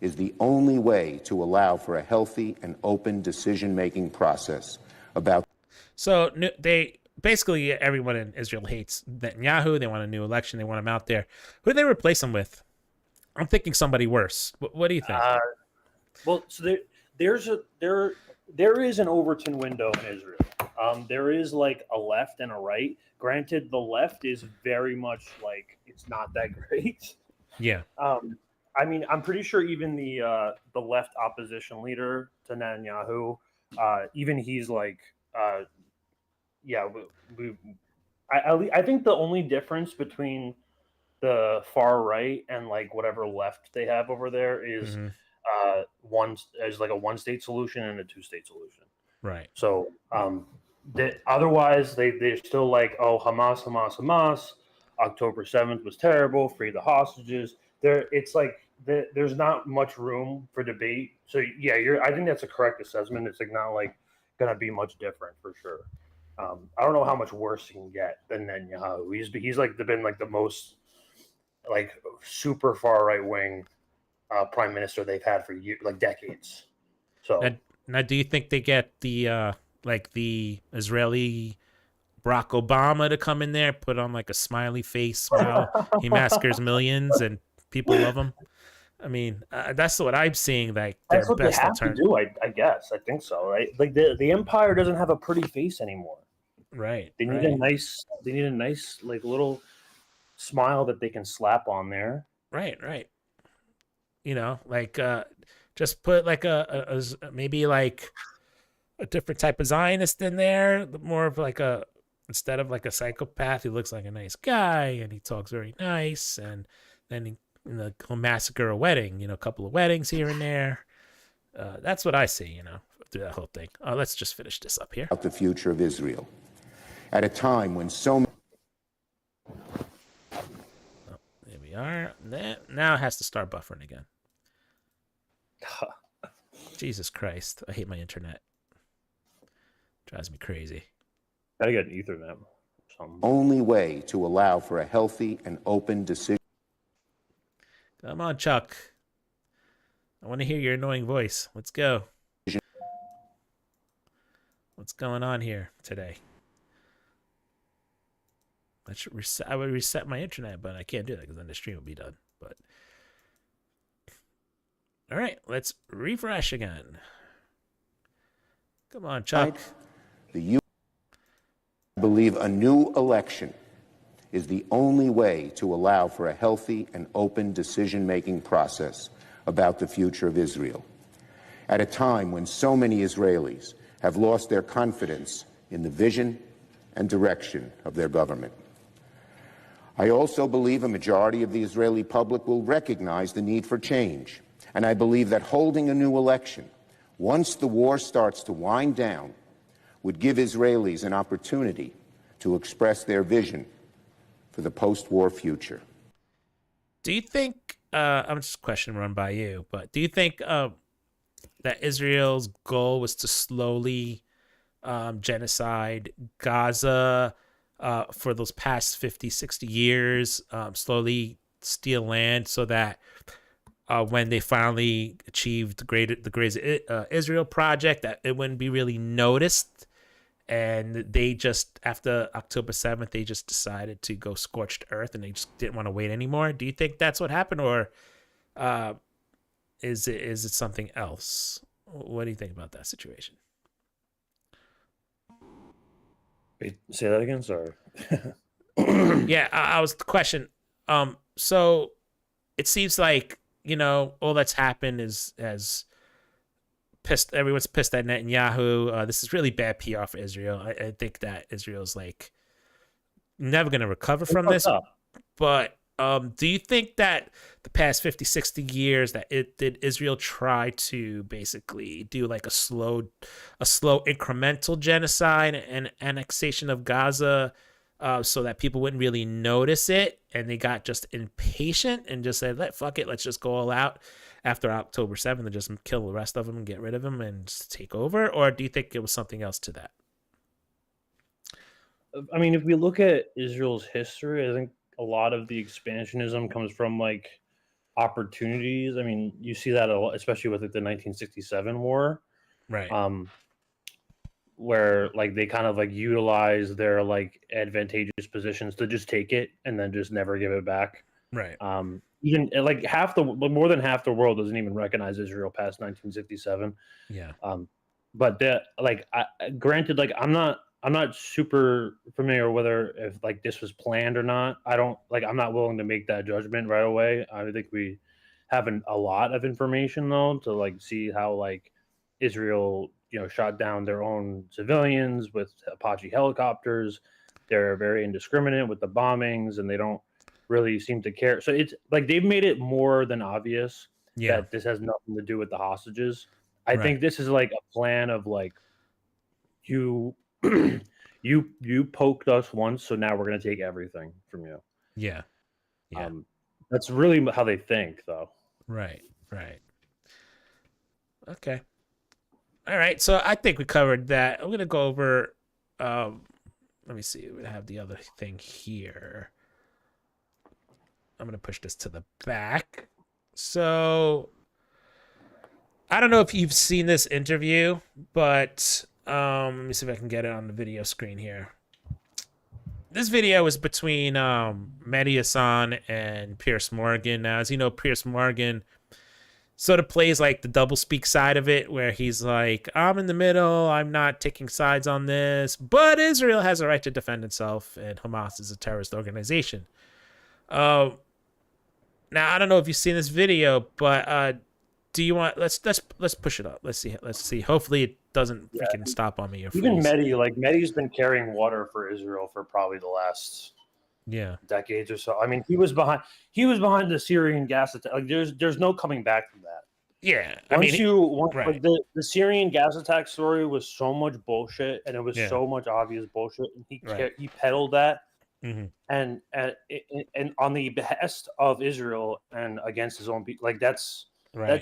is the only way to allow for a healthy and open decision-making process about. So basically, everyone in Israel hates Netanyahu. They want a new election. They want him out there. Who do they replace him with? I'm thinking somebody worse. What do you think? So there is an Overton window in Israel. There is like a left and a right. Granted, the left is very much like it's not that great. Yeah. I mean, I'm pretty sure even the left opposition leader to Netanyahu, even he's like. I think the only difference between the far right and like whatever left they have over there is like a one-state solution and a two-state solution. Right. So otherwise they're still like, oh, Hamas. October 7th was terrible. Free the hostages. It's like there's not much room for debate. So yeah, I think that's a correct assessment. It's like not like gonna be much different for sure. I don't know how much worse he can get than Netanyahu. He's like been like the most like super far right wing prime minister they've had for years, like decades. So now, do you think they get the like the Israeli Barack Obama to come in there, put on like a smiley face, smile? He massacres millions and people love him. I mean, that's what I'm seeing. Like their that's what they best have to do. I guess. I think so. Right? Like the empire doesn't have a pretty face anymore. Right. They need a nice. They need a nice like little smile that they can slap on there. Right. You know, like just put like a maybe like a different type of Zionist in there, more of like a, instead of like a psychopath, he looks like a nice guy and he talks very nice, and then he'll massacre a wedding, a couple of weddings here and there. That's what I see, through that whole thing. Let's just finish this up here. About the future of Israel, at a time when so many... There we are. Now it has to start buffering again. Jesus Christ, I hate my internet. Drives me crazy. Gotta get an Ethernet. Only way to allow for a healthy and open decision. Come on, Chuck. I want to hear your annoying voice. Let's go. What's going on here today? I would reset my internet, but I can't do that because then the stream will be done. But all right, let's refresh again. Come on, Chuck. I believe a new election is the only way to allow for a healthy and open decision-making process about the future of Israel, at a time when so many Israelis have lost their confidence in the vision and direction of their government. I also believe a majority of the Israeli public will recognize the need for change, and I believe that holding a new election, once the war starts to wind down, would give Israelis an opportunity to express their vision for the post-war future. Do you think, I'm just a question run by you, but do you think that Israel's goal was to slowly genocide Gaza for those past 50, 60 years, slowly steal land so that when they finally achieved the Great Israel Project, that it wouldn't be really noticed? And they just, after October 7th, they just decided to go scorched earth and they just didn't want to wait anymore. Do you think that's what happened, or is it something else? What do you think about that situation? Wait, say that again, sorry. Yeah, I was the question. So it seems like, all that's happened has pissed, everyone's pissed at Netanyahu. This is really bad PR for Israel. I think that Israel's like never going to recover from this. But do you think that the past 50, 60 years that did Israel try to basically do like a slow incremental genocide and annexation of Gaza so that people wouldn't really notice it, and they got just impatient and just said, fuck it, let's just go all out after October 7th and just kill the rest of them and get rid of them and just take over? Or do you think it was something else to that? I mean, if we look at Israel's history, I think a lot of the expansionism comes from like opportunities. I mean, you see that a lot, especially with like the 1967 war, right? Where like they kind of like utilize their like advantageous positions to just take it and then just never give it back, right? Even like more than half the world doesn't even recognize Israel past 1967. Yeah. But that like, granted, like I'm not super familiar whether if like this was planned or not. I'm not willing to make that judgment right away. I think we have a lot of information though to like see how like Israel, shot down their own civilians with Apache helicopters. They're very indiscriminate with the bombings and they don't really seem to care. So it's like they've made it more than obvious that this has nothing to do with the hostages. I think this is like a plan of like, you poked us once, so now we're going to take everything from you. Yeah. That's really how they think, though. Right. Okay. All right. So I think we covered that. I'm going to go over. Let me see. We have the other thing here. I'm going to push this to the back So I don't know if you've seen this interview, but let me see if I can get it on the video screen here. This video was between Mehdi Hassan and Pierce Morgan. Now, as you know, Pierce Morgan sort of plays like the doublespeak side of it, where he's like, I'm in the middle, I'm not taking sides on this, but Israel has a right to defend itself, and Hamas is a terrorist organization. Now, I don't know if you've seen this video, but do you want? Let's push it up. Let's see. Hopefully, it doesn't freaking stop on me. Or Even freeze. Mehdi's been carrying water for Israel for probably the last decades or so. I mean, he was behind the Syrian gas attack. Like, there's no coming back from that. Yeah, Like, the Syrian gas attack story was so much bullshit, and it was so much obvious bullshit, and he peddled that. Mm-hmm. And on the behest of Israel and against his own people, like that's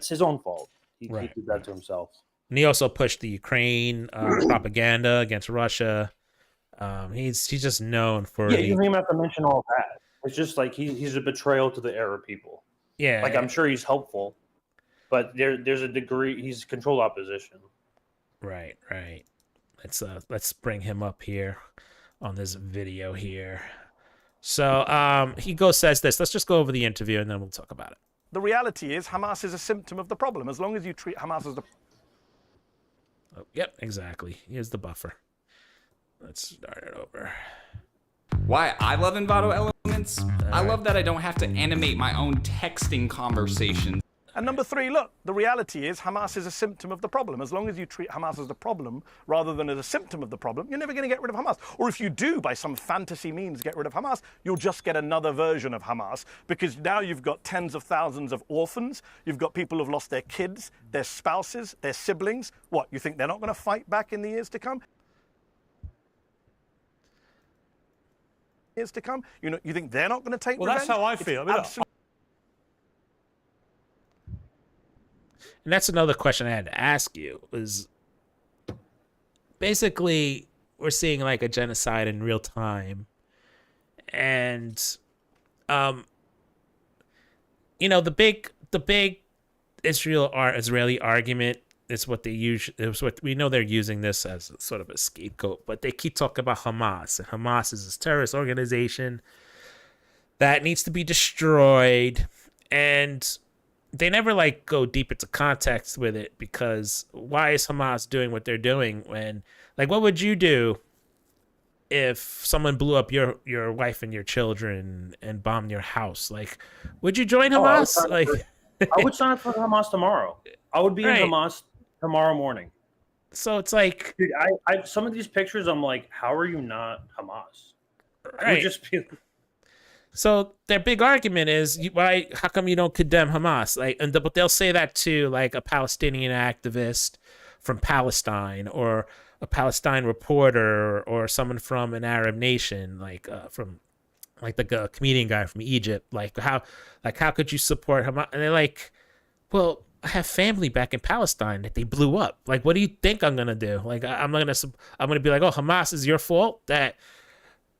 his own fault. He did that to himself. And he also pushed the Ukraine propaganda against Russia. He's just known for. Yeah, you don't even have to mention all that. It's just like he's a betrayal to the Arab people. Yeah, like I'm sure he's helpful, but there's a degree he's controlled opposition. Right. Let's bring him up here on this video here. So he says this. Let's just go over the interview and then we'll talk about it. The reality is Hamas is a symptom of the problem. As long as you treat Hamas as the... Oh, yep, exactly. Here's the buffer. Let's start it over. Why I love Envato Elements? I love that I don't have to animate my own texting conversations. And number three, look, the reality is Hamas is a symptom of the problem. As long as you treat Hamas as the problem rather than as a symptom of the problem, you're never going to get rid of Hamas. Or if you do, by some fantasy means, get rid of Hamas, you'll just get another version of Hamas, because now you've got tens of thousands of orphans. You've got people who've lost their kids, their spouses, their siblings. What, you think they're not going to fight back in the years to come? You think they're not going to take revenge? That's how I feel. And that's another question I had to ask you, was basically we're seeing like a genocide in real time. And the big Israeli argument is what they use. It's what we know they're using this as sort of a scapegoat, but they keep talking about Hamas, and Hamas is this terrorist organization that needs to be destroyed, and they never like go deep into context with it, because why is Hamas doing what they're doing? When, like, what would you do if someone blew up your wife and your children and bombed your house? Like, would you join Hamas? I would sign up for Hamas tomorrow. I would be in Hamas tomorrow morning. So it's like, dude, I some of these pictures, I'm like, how are you not Hamas? I would just be. So their big argument is, how come you don't condemn Hamas? But they'll say that to like a Palestinian activist from Palestine, or a Palestine reporter, or someone from an Arab nation, from like the comedian guy from Egypt. How could you support Hamas? And they're like, well, I have family back in Palestine that they blew up. Like, what do you think I'm gonna do? Like, I'm gonna be like, oh, Hamas is your fault that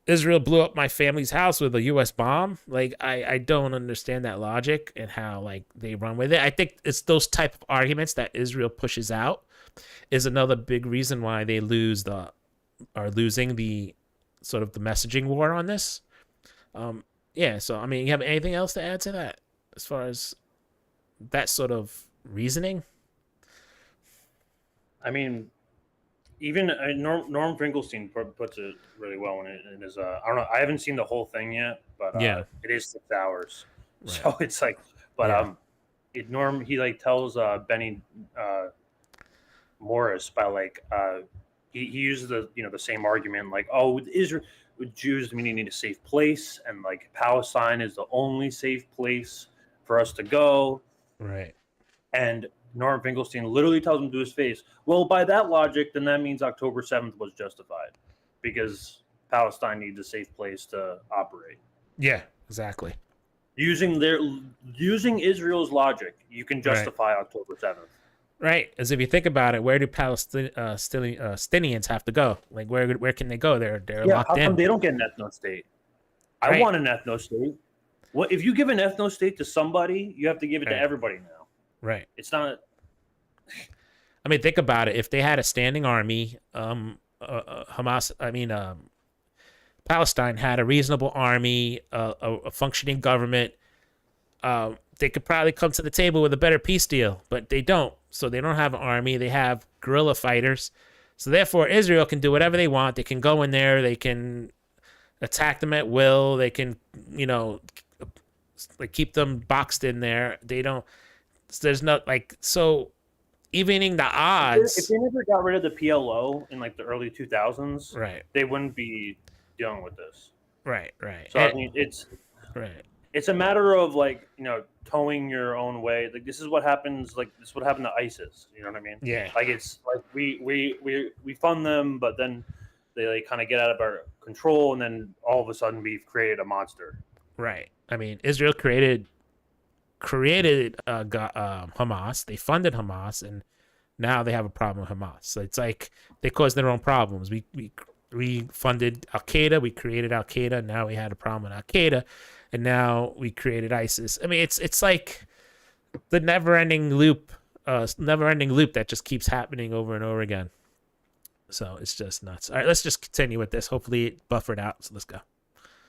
Israel blew up my family's house with a U.S. bomb? Like, I don't understand that logic and how like they run with it. I think it's those type of arguments that Israel pushes out is another big reason why they are losing the sort of the messaging war on this. So I mean, you have anything else to add to that as far as that sort of reasoning? I mean, even Norm Finkelstein puts it really well in his. I don't know. I haven't seen the whole thing yet, but it is 6 hours, so it's like. But Norm, he like tells Benny Morris about like he uses the same argument, like, oh, with Jews, we need a safe place, and like Palestine is the only safe place for us to go. Right. And Norm Finkelstein literally tells him to his face, well, by that logic, then that means October 7th was justified, because Palestine needs a safe place to operate. Yeah, exactly. Using Israel's logic, you can justify October 7th. Right. As if you think about it, where do Palestinians have to go? Like, where can they go? They're locked how in. come they don't get an ethno state? I want an ethno state. What if you give an ethno state to somebody, you have to give it Right. to everybody now. Right. It's not. I mean, think about it. If they had a standing army, Hamas, Palestine had a reasonable army, a functioning government, they could probably come to the table with a better peace deal, but they don't. So they don't have an army. They have guerrilla fighters. So therefore, Israel can do whatever they want. They can go in there. They can attack them at will. They can, like keep them boxed in there. They don't. There's no so evening the odds. If they never got rid of the PLO in like the early 2000s, Right. they wouldn't be dealing with this. Right. Right. So I mean, it's right. It's a matter of towing your own way. Like this is what happens. Like this is what happened to ISIS. You know what I mean? Yeah. Like it's like we fund them, but then they kind of get out of our control, and then all of a sudden we've created a monster. Right. I mean, Israel created Hamas. They funded Hamas, and now they have a problem with Hamas. So it's like they caused their own problems. We funded Al Qaeda. We created Al Qaeda. Now we had a problem with Al Qaeda, and now we created ISIS. I mean, it's like the never-ending loop that just keeps happening over and over again. So it's just nuts. All right, let's just continue with this. Hopefully it buffered out. So let's go.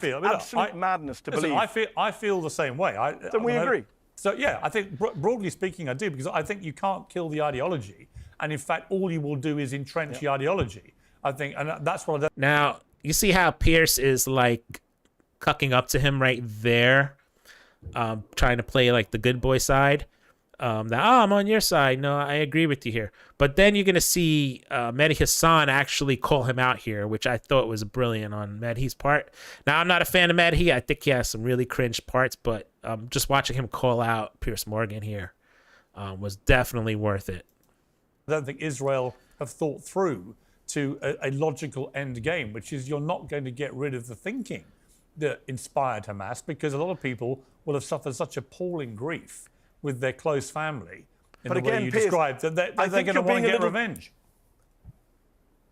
Absolute madness to believe. I feel the same way. Then we agree. So yeah, I think broadly speaking, I do, because I think you can't kill the ideology, and in fact, all you will do is entrench the ideology. I think, and that's what I don't. Now you see how Pierce is like cucking up to him right there, trying to play like the good boy side. I'm on your side. No, I agree with you here. But then you're gonna see Mehdi Hassan actually call him out here, which I thought was brilliant on Mehdi's part. Now I'm not a fan of Mehdi. I think he has some really cringe parts, but just watching him call out Pierce Morgan here was definitely worth it. I don't think Israel have thought through to a logical end game, which is you're not going to get rid of the thinking that inspired Hamas, because a lot of people will have suffered such appalling grief with their close family in the way you described, that they're going to want to get revenge.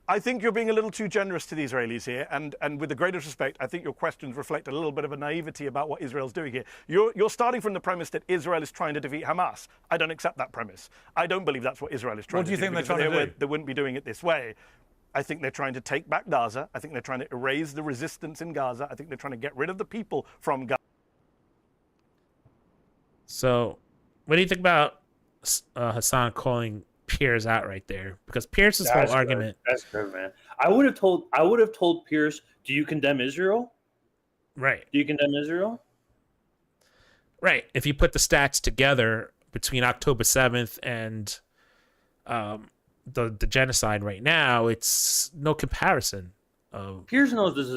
I think you're being a little too generous to the Israelis here, and with the greatest respect, I think your questions reflect a little bit of a naivety about what Israel's doing here. You're starting from the premise that Israel is trying to defeat Hamas. I don't accept that premise. I don't believe that's what Israel is trying to do. What do you think they're trying to do? They wouldn't be doing it this way. I think they're trying to take back Gaza. I think they're trying to erase the resistance in Gaza. I think they're trying to get rid of the people from Gaza. So, what do you think about Hassan calling Pierce out right there? Because Pierce's whole argument. That's good, man. I would have told Pierce, do you condemn Israel? Right. Do you condemn Israel? Right. If you put the stats together between October 7th and the genocide right now, it's no comparison. Pierce knows this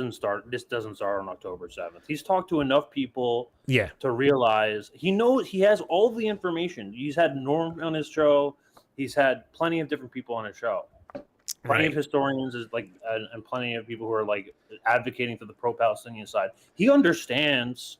doesn't start on October 7th. He's talked to enough people to realize he knows he has all the information. He's had Norm on his show. He's had plenty of different people on his show. Plenty of historians and plenty of people who are like advocating for the pro-Palestinian side. He understands.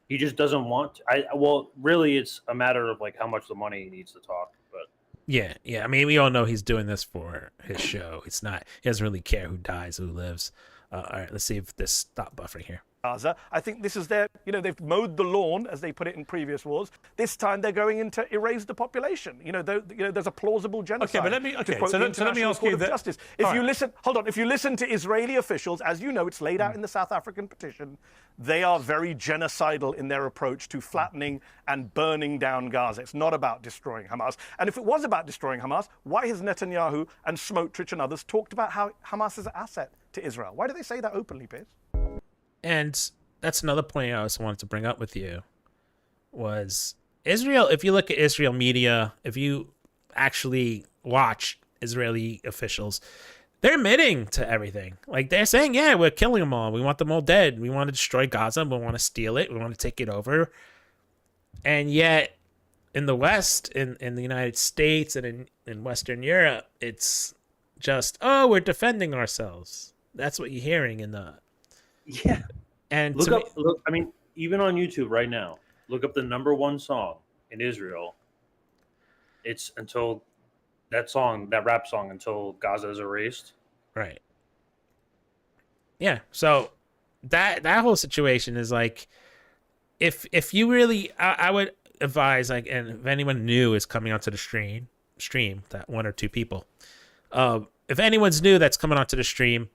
He just doesn't want to. Really, it's a matter of like how much the money he needs to talk. But yeah. I mean, we all know he's doing this for his show. It's not. He doesn't really care who dies, who lives. All right, let's see if this stop buffering here. Gaza. I think this is they've mowed the lawn, as they put it in previous wars. This time they're going in to erase the population. There's a plausible genocide. Okay, but let me ask you justice. If you listen to Israeli officials, as you know, it's laid out in the South African petition, they are very genocidal in their approach to flattening and burning down Gaza. It's not about destroying Hamas. And if it was about destroying Hamas, why has Netanyahu and Smotrich and others talked about how Hamas is an asset to Israel? Why do they say that openly, Piers? And that's another point I also wanted to bring up with you was Israel. If you look at Israel media, if you actually watch Israeli officials, they're admitting to everything. Like they're saying, yeah, we're killing them all. We want them all dead. We want to destroy Gaza. We want to steal it. We want to take it over. And yet in the West, in the United States and in Western Europe, it's just, we're defending ourselves. That's what you're hearing in the... Yeah, and look. I mean, even on YouTube right now, look up the #1 song in Israel. It's until that rap song, until Gaza is erased. Right. Yeah. So that whole situation is like, if you really, I would advise, like, and if anyone new is coming onto the stream, that one or two people, if anyone's new that's coming onto the stream,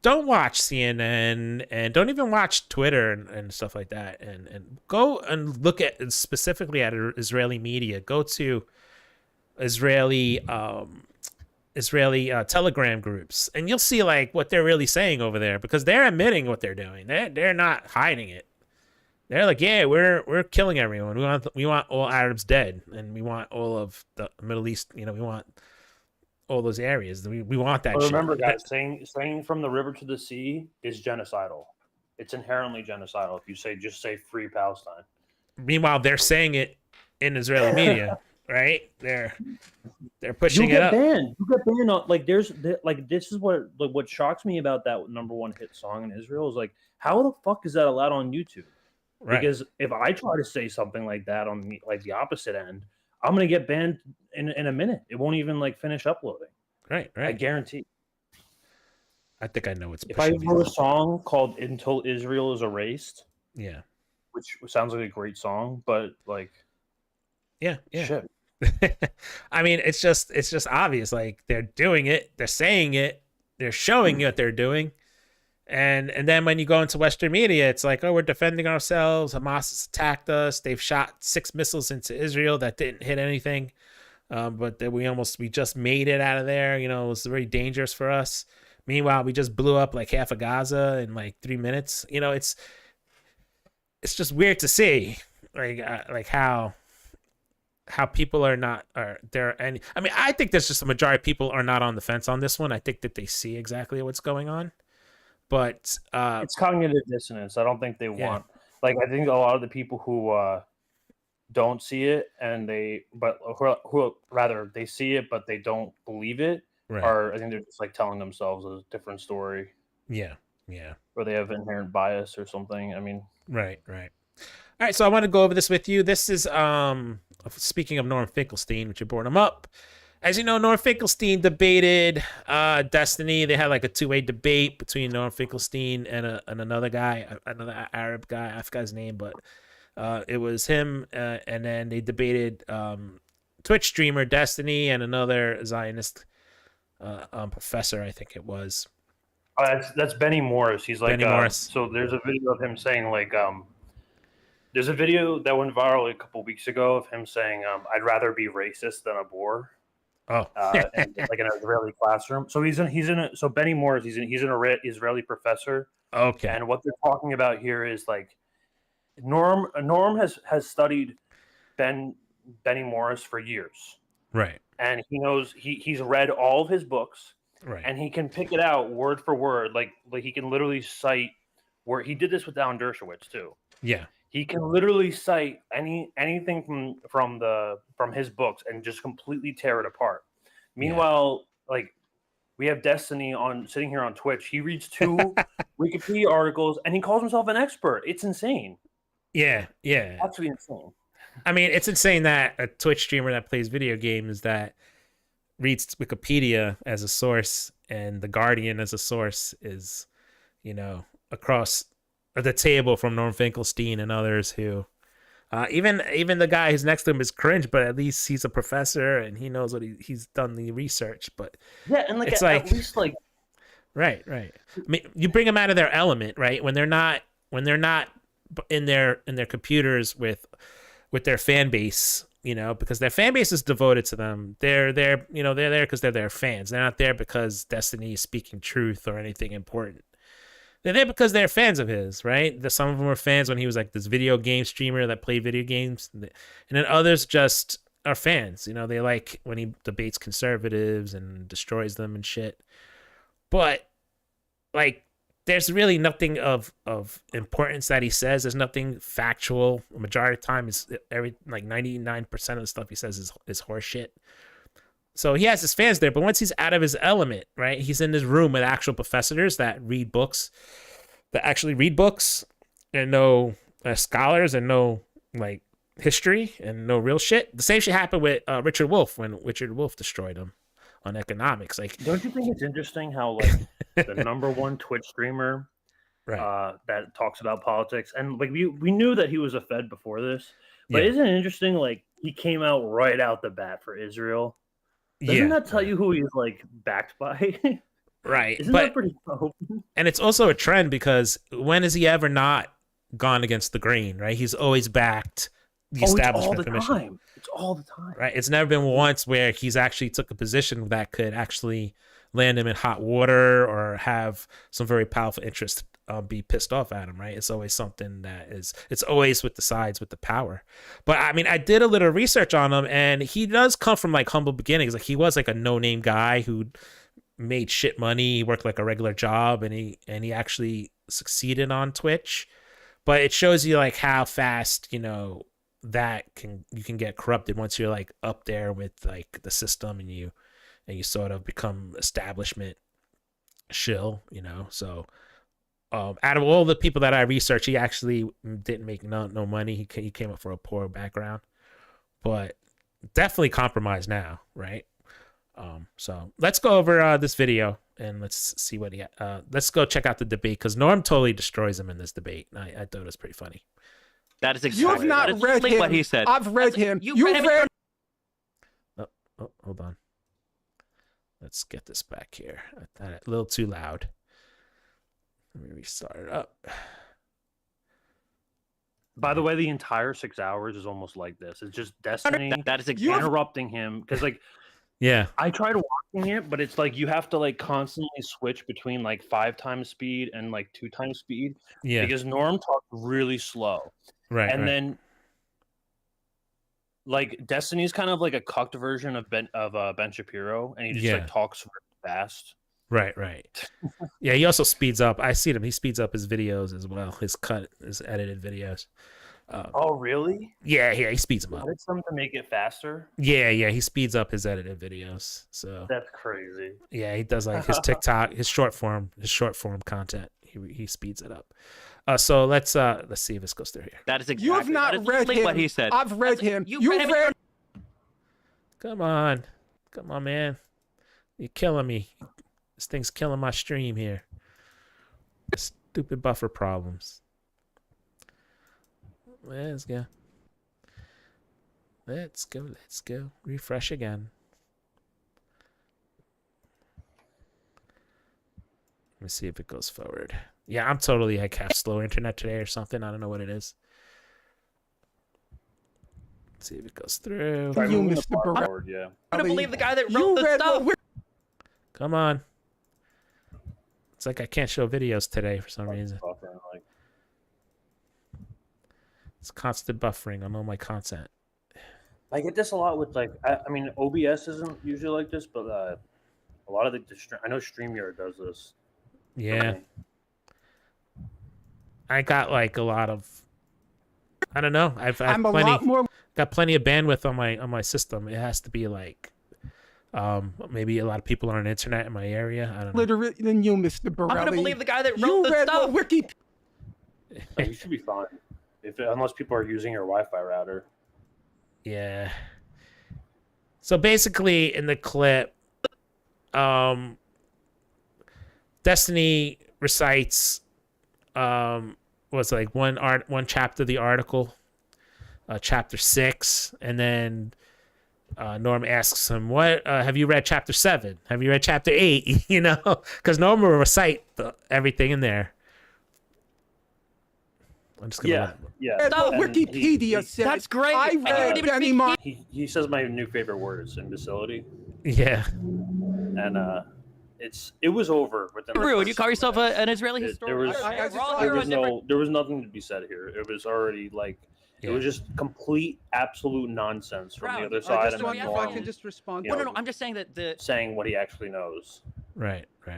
don't watch CNN and don't even watch Twitter and stuff like that, and go and look at specifically at Israeli media. Go to Israeli Telegram groups, and you'll see like what they're really saying over there, because they're admitting what they're doing. They're not hiding it. They're like, yeah, we're killing everyone. We want all Arabs dead, and we want all of the Middle East. We want all those areas. We want that. But remember, shit. guys, saying from the river to the sea is genocidal. It's inherently genocidal. If you just say free Palestine. Meanwhile, they're saying it in Israeli media, right? They're pushing it up. You get banned on, like, this is what shocks me about that #1 hit song in Israel is like, how the fuck is that allowed on YouTube? Right. Because if I try to say something like that on the opposite end, I'm gonna get banned in a minute. It won't even like finish uploading. Right. I guarantee. I think I know what's. If I wrote a song called "Until Israel Is Erased," yeah, which sounds like a great song, but like, yeah. Shit. I mean, it's just obvious. Like, they're doing it, they're saying it, they're showing what they're doing, and then when you go into Western media, it's like, oh, we're defending ourselves. Hamas has attacked us. They've shot 6 missiles into Israel that didn't hit anything, but that we just made it out of there. It was very dangerous for us. Meanwhile, we just blew up like half of Gaza in like 3 minutes. It's just weird to see, like how people I mean, I think there's just a majority of people are not on the fence on this one. I think that they see exactly what's going on, but it's cognitive dissonance. I don't think they want, like, I think a lot of the people who don't see it and who rather they see it but they don't believe it, I think they're just like telling themselves a different story. Yeah. Or they have inherent bias or something. I mean, right. All right, so I want to go over this with you. This is speaking of Norm Finkelstein, which you brought him up. As you know, Norm Finkelstein debated Destiny. They had like a 2-way debate between Norm Finkelstein and another guy, another Arab guy. I forgot his name, but it was him. And then they debated Twitch streamer Destiny and another Zionist professor, I think it was. That's Benny Morris. He's like Benny Morris. So there's a video of him saying like there's a video that went viral a couple weeks ago of him saying I'd rather be racist than a Boer. Oh, and, like in an Israeli classroom. So so Benny Morris, he's an Israeli professor. Okay. And what they're talking about here is like Norm has studied Benny Morris for years. Right. And he knows he's read all of his books. Right. And he can pick it out word for word. Like he can literally cite where he did this with Alan Dershowitz too. Yeah. He can literally cite anything from his books and just completely tear it apart. Meanwhile, like we have Destiny sitting here on Twitch. He reads 2 Wikipedia articles and he calls himself an expert. It's insane. Yeah. Absolutely insane. I mean, it's insane that a Twitch streamer that plays video games that reads Wikipedia as a source and The Guardian as a source is, across the table from Norm Finkelstein and others who, even the guy who's next to him is cringe, but at least he's a professor and he knows what he's done the research. But yeah, and like it's at least like right. I mean, you bring them out of their element, right? When they're not in their computers with their fan base, because their fan base is devoted to them. They're there because they're their fans. They're not there because Destiny is speaking truth or anything important. They're there because they're fans of his, right? Some of them were fans when he was like this video game streamer that played video games. And then others just are fans. They like when he debates conservatives and destroys them and shit. But, like, there's really nothing of importance that he says. There's nothing factual. The majority of the time, 99% of the stuff he says is horseshit. So he has his fans there, but once he's out of his element, right? He's in this room with actual professors that actually read books and know scholars and know like history and know real shit. The same shit happened with Richard Wolff when Richard Wolff destroyed him on economics. Like, don't you think it's interesting how like the #1 Twitch streamer that talks about politics, and like we knew that he was a Fed before this, but Yeah. isn't it interesting? Like he came out right out the bat for Israel. Doesn't that tell you who he's like backed by? Right. Isn't but, that pretty dope? And it's also a trend because when has he ever not gone against the grain, right? He's always backed the establishment permission. Time. It's all the time. Right. It's never been once where he's actually took a position that could actually land him in hot water or have some very powerful interest be pissed off at him, right? It's always something that it's always with the sides with the power. But I mean, I did a little research on him, and he does come from like humble beginnings. Like he was like a no-name guy who made shit money. He worked like a regular job, and he actually succeeded on Twitch. But it shows you like how fast, you know, that you can get corrupted once you're like up there with like the system, and you sort of become establishment shill, you know. So out of all the people that I researched, he actually didn't make no money. He came up from a poor background, but definitely compromised now, right? So let's go over this video and let's see what let's go check out the debate, because Norm totally destroys him in this debate. I thought it was pretty funny. That is exactly. You've not read him. What he said. I've read him. You read. Oh, hold on. Let's get this back here. A little too loud. Let me restart it up. By the way, the entire 6 hours is almost like this. It's just Destiny That is exactly. interrupting him because, like, yeah, I tried watching it, but it's like you have to like constantly switch between like 5 times speed and like 2 times speed. Yeah, because Norm talked really slow, right, and right. then like Destiny's kind of like a cucked version of Ben Shapiro, and he just like talks really fast. Right. Yeah, he also speeds up. I see him. He speeds up his videos as well. His edited videos. Oh, really? Yeah, he speeds them up. It's something to make it faster. Yeah, he speeds up his edited videos. So that's crazy. Yeah, he does like his TikTok, his short form content. He speeds it up. So let's see if this goes through here. That is exactly. You have not read him. What he said. I've read him. You read. Come on, man. You're killing me. This thing's killing my stream here. Stupid buffer problems. Let's go. Let's go. Refresh again. Let me see if it goes forward. Yeah, I'm totally like half slow internet today or something. I don't know what it is. Let's see if it goes through. You, Mr. Barrett. Yeah. I don't believe the guy that wrote the stuff. Come on. It's like I can't show videos today for some reason. It's constant buffering on all my content. I get this a lot with like, I mean, OBS isn't usually like this, but a lot of I know StreamYard does this. Yeah. I got like a lot of, I don't know. I've got plenty of bandwidth on my system. It has to be like, maybe a lot of people are on the internet in my area. I don't know. Literally than you, Mr. Borelli. I'm gonna believe the guy that wrote the stuff. Wiki. You should be fine unless people are using your Wi-Fi router. Yeah. So basically, in the clip, Destiny recites what's like one chapter of the article, chapter 6, and then Norm asks him, "What have you read? Chapter 7? Have you read chapter 8?" You know, because Norm will recite everything in there. I'm just gonna Wikipedia said that's great. I read Benny Mark. He says my new favorite word is imbecility. Yeah. And it was over within. Would you call yourself an Israeli historian? There was nothing to be said here. It was already like it was just complete absolute nonsense from the other side. If I can just respond. No, I'm just saying that saying what he actually knows. Right. All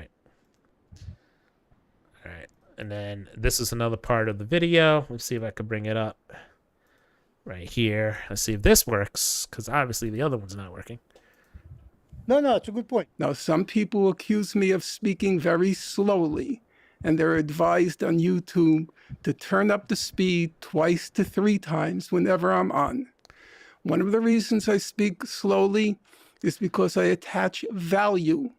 right. And then this is another part of the video. Let's see if I can bring it up right here. Let's see if this works, because obviously the other one's not working. No, it's a good point. Now, some people accuse me of speaking very slowly, and they're advised on YouTube to turn up the speed 2 to 3 times whenever I'm on. One of the reasons I speak slowly is because I attach value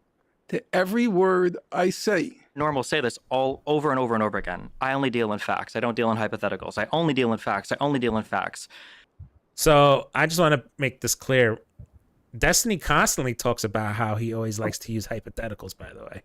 to every word I say. Norm will say this all over and over and over again. I only deal in facts. I don't deal in hypotheticals. I only deal in facts. I only deal in facts. So I just want to make this clear. Destiny constantly talks about how he always likes to use hypotheticals, by the way.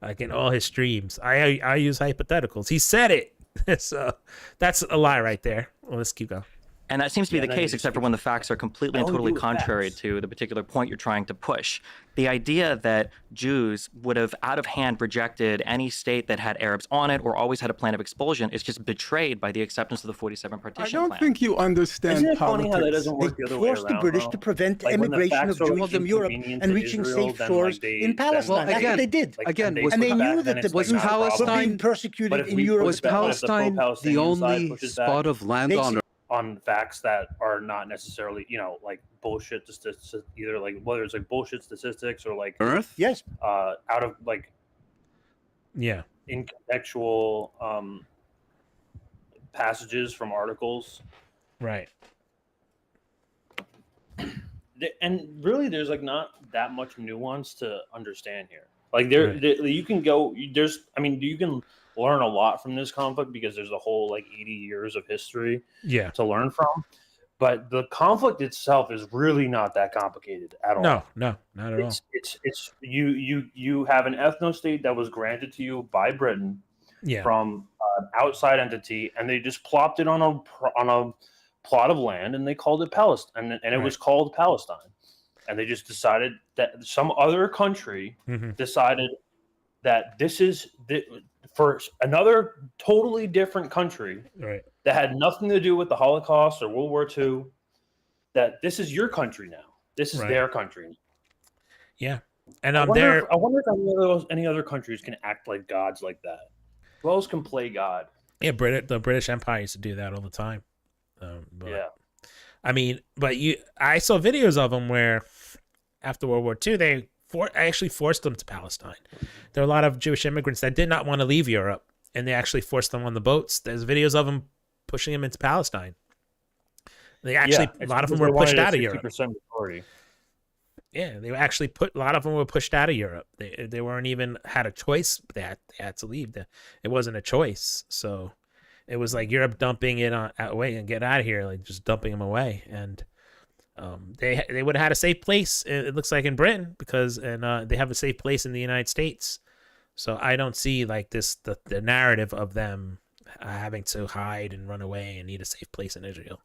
Like in all his streams. I use hypotheticals. He said it. So that's a lie right there. Well, let's keep going. And that seems to be the case, except for when the facts are completely and totally contrary to the particular point you're trying to push. The idea that Jews would have out of hand rejected any state that had Arabs on it or always had a plan of expulsion is just betrayed by the acceptance of the 47 partition I don't think you understand Isn't it politics. funny how that doesn't work the other way Forced the around, British though? to prevent Like, when the emigration facts of are Jews from Europe inconvenient and to reaching Israel, safe then, shores like, they- in Palestine. then- That's again- what they did. like, Again, they was and they push back, knew then that it's the like Jews not a problem. were being But persecuted if in we Europe. push back- but if the Palestine the pro-Palestinian side only pushes spot back of land on Earth? on facts that are not necessarily, like bullshit statistics, either like whether it's like bullshit statistics or like Earth? Yes. Out of like Yeah. incontextual passages from articles. Right. And really, there's like not that much nuance to understand here. Like Right. you can go. You can learn a lot from this conflict because there's a whole like 80 years of history Yeah. to learn from. But the conflict itself is really not that complicated at all. No, not at all. It's you have an ethno state that was granted to you by Britain Yeah. from an outside entity, and they just plopped it on a plot of land, and they called it Palestine, and it was called Palestine, and they just decided that some other country decided that this is for another totally different country Right. that had nothing to do with the Holocaust or World War II, that this is your country now. This is Right. their country. Yeah. And I there. wonder if any other countries can act like gods like that. Who else can play God? Yeah, the British Empire used to do that all the time. But, Yeah. I mean, but I saw videos of them where after World War II, they actually forced them to Palestine. There were a lot of Jewish immigrants that did not want to leave Europe, and they actually forced them on the boats. There's videos of them pushing them into Palestine. They actually, a lot of them were pushed out of Europe. 60% majority. Yeah, they were actually a lot of them were pushed out of Europe. They weren't even had a choice. They had to leave. It wasn't a choice. So it was like Europe dumping it away and get out of here, like just dumping them away. And they would have had a safe place. It looks like in Britain because they have a safe place in the United States. So I don't see like the narrative of them having to hide and run away and need a safe place in Israel.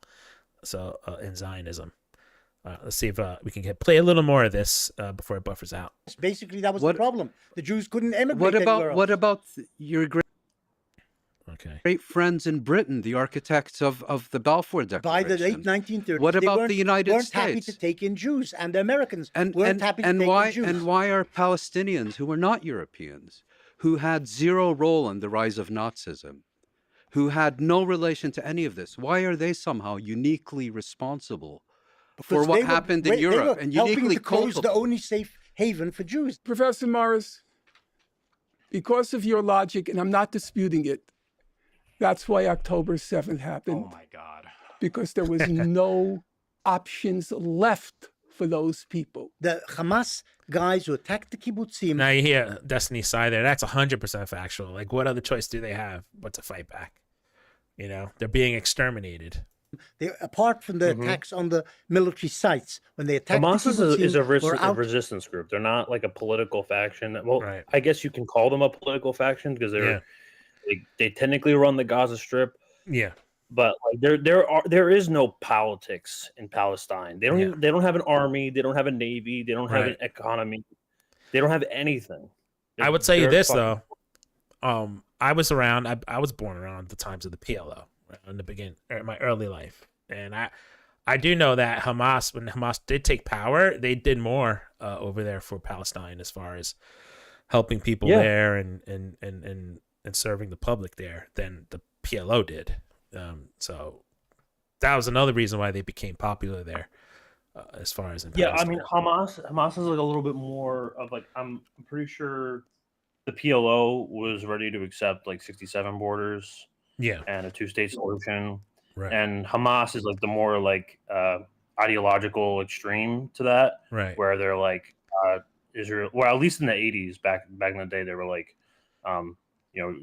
So in Zionism. Let's see if we can play a little more of this before it buffers out. Basically, that was the problem. The Jews couldn't emigrate anywhere else. What about your great friends in Britain, the architects of the Balfour Declaration? By the late 1930s, what about the they United weren't States? happy to take in Jews, and the Americans and weren't happy to take in Jews. And why are Palestinians who were not Europeans, who had zero role in the rise of Nazism, who had no relation to any of this, why are they somehow uniquely responsible for what happened in Europe and uniquely helping to close culpable? the only safe haven for Jews? Professor Morris, because of your logic, and I'm not disputing it, that's why October 7th happened. Oh my God. Because there was no options left for those people. The Hamas guys who attacked the kibbutzim. Now you hear Destiny's side there. That's 100% factual. Like, what other choice do they have but to fight back? You know, they're being exterminated. They, apart from the attacks on the military sites, when they attacked Hamas the kibbutzim, is a were out. resistance group. They're not like a political faction. Well, I guess you can call them a political faction because they technically run the Gaza Strip. Yeah. But like there is no politics in Palestine. They don't have an army. They don't have a navy. They don't have an economy. They don't have anything. I would tell you this though. I was around. I was born around the times of the PLO in the beginning, in my early life, and I do know that Hamas, when Hamas did take power, they did more over there for Palestine as far as helping people there and serving the public there than the PLO did. So that was another reason why they became popular there, as far as in Palestine. I mean Hamas is like a little bit more of like I'm pretty sure the PLO was ready to accept like 67 borders, and a two-state solution, right? And Hamas is like the more like ideological extreme to that, right? Where they're like Israel. Well, at least in the 80s, back in the day, they were like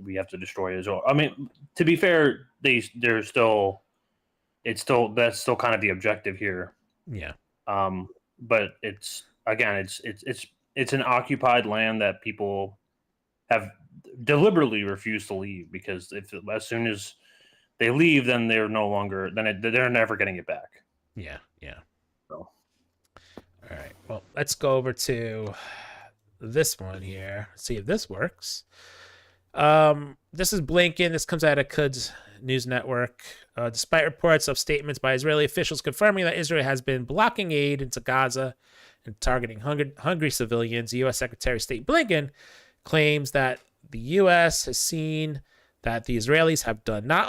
we have to destroy Israel. I mean, to be fair, that's still kind of the objective here. Yeah. But it's an occupied land that people have deliberately refused to leave, because as soon as they leave, then they're never getting it back. Yeah. So. All right. Well, let's go over to this one here. See if this works. This is Blinken. This comes out of Quds News Network. Despite reports of statements by Israeli officials confirming that Israel has been blocking aid into Gaza and targeting hungry civilians, U.S. Secretary of State Blinken claims that the U.S. has seen that the Israelis have been not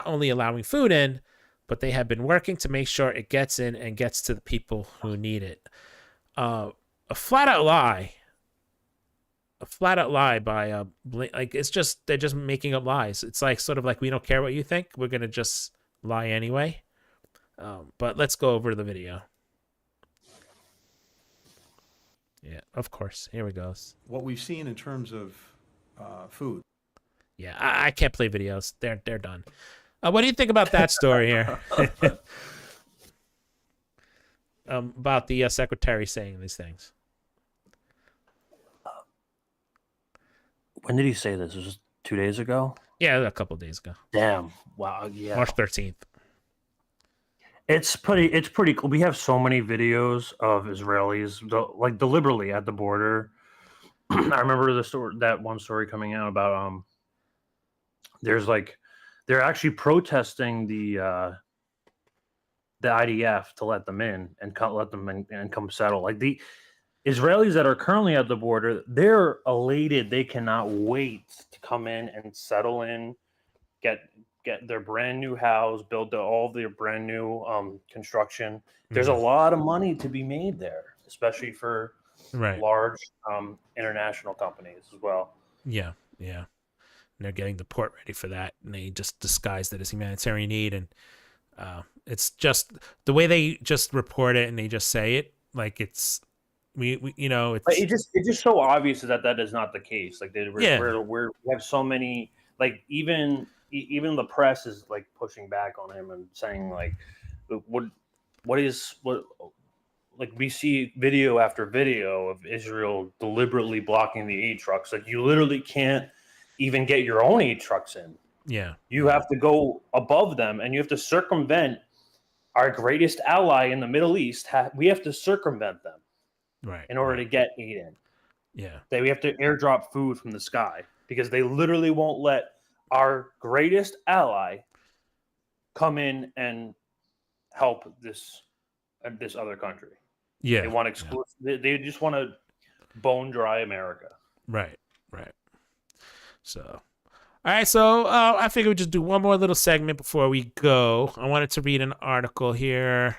only allowing food in, but they have been working to make sure it gets in and gets to the people who need it. A flat out lie by it's just, they're just making up lies. It's like sort of like, we don't care what you think, we're gonna just lie anyway. But let's go over the video. Yeah, of course. Here we go. What we've seen in terms of food. Yeah, I can't play videos. They're done. What do you think about that story here? About the secretary saying these things. When did he say this? Was it 2 days ago? Yeah, a couple of days ago. Damn. Wow. Yeah. March 13th. It's pretty cool. We have so many videos of Israelis deliberately at the border. I remember that one story coming out about they're actually protesting the IDF to let them in and let them in and come settle. Like, the Israelis that are currently at the border, they're elated. They cannot wait to come in and settle in, get their brand new house, build all their brand new construction. There's a lot of money to be made there, especially for large international companies as well. Yeah. And they're getting the port ready for that, and they just disguised it as humanitarian need. And it's just the way they just report it, and they just say it like it's it's just so obvious that is not the case. Like we have so many, like even the press is like pushing back on him and saying like what like we see video after video of Israel deliberately blocking the aid trucks. Like, you literally can't even get your own aid trucks in. Yeah. You have to go above them, and you have to circumvent our greatest ally in the Middle East. We have to circumvent them in order to get aid in. Yeah. We have to airdrop food from the sky, because they literally won't let our greatest ally come in and help this other country. Yeah. They want exclusive. They just want to bone dry America. Right. So, all right. So I figured we'd just do one more little segment before we go. I wanted to read an article here.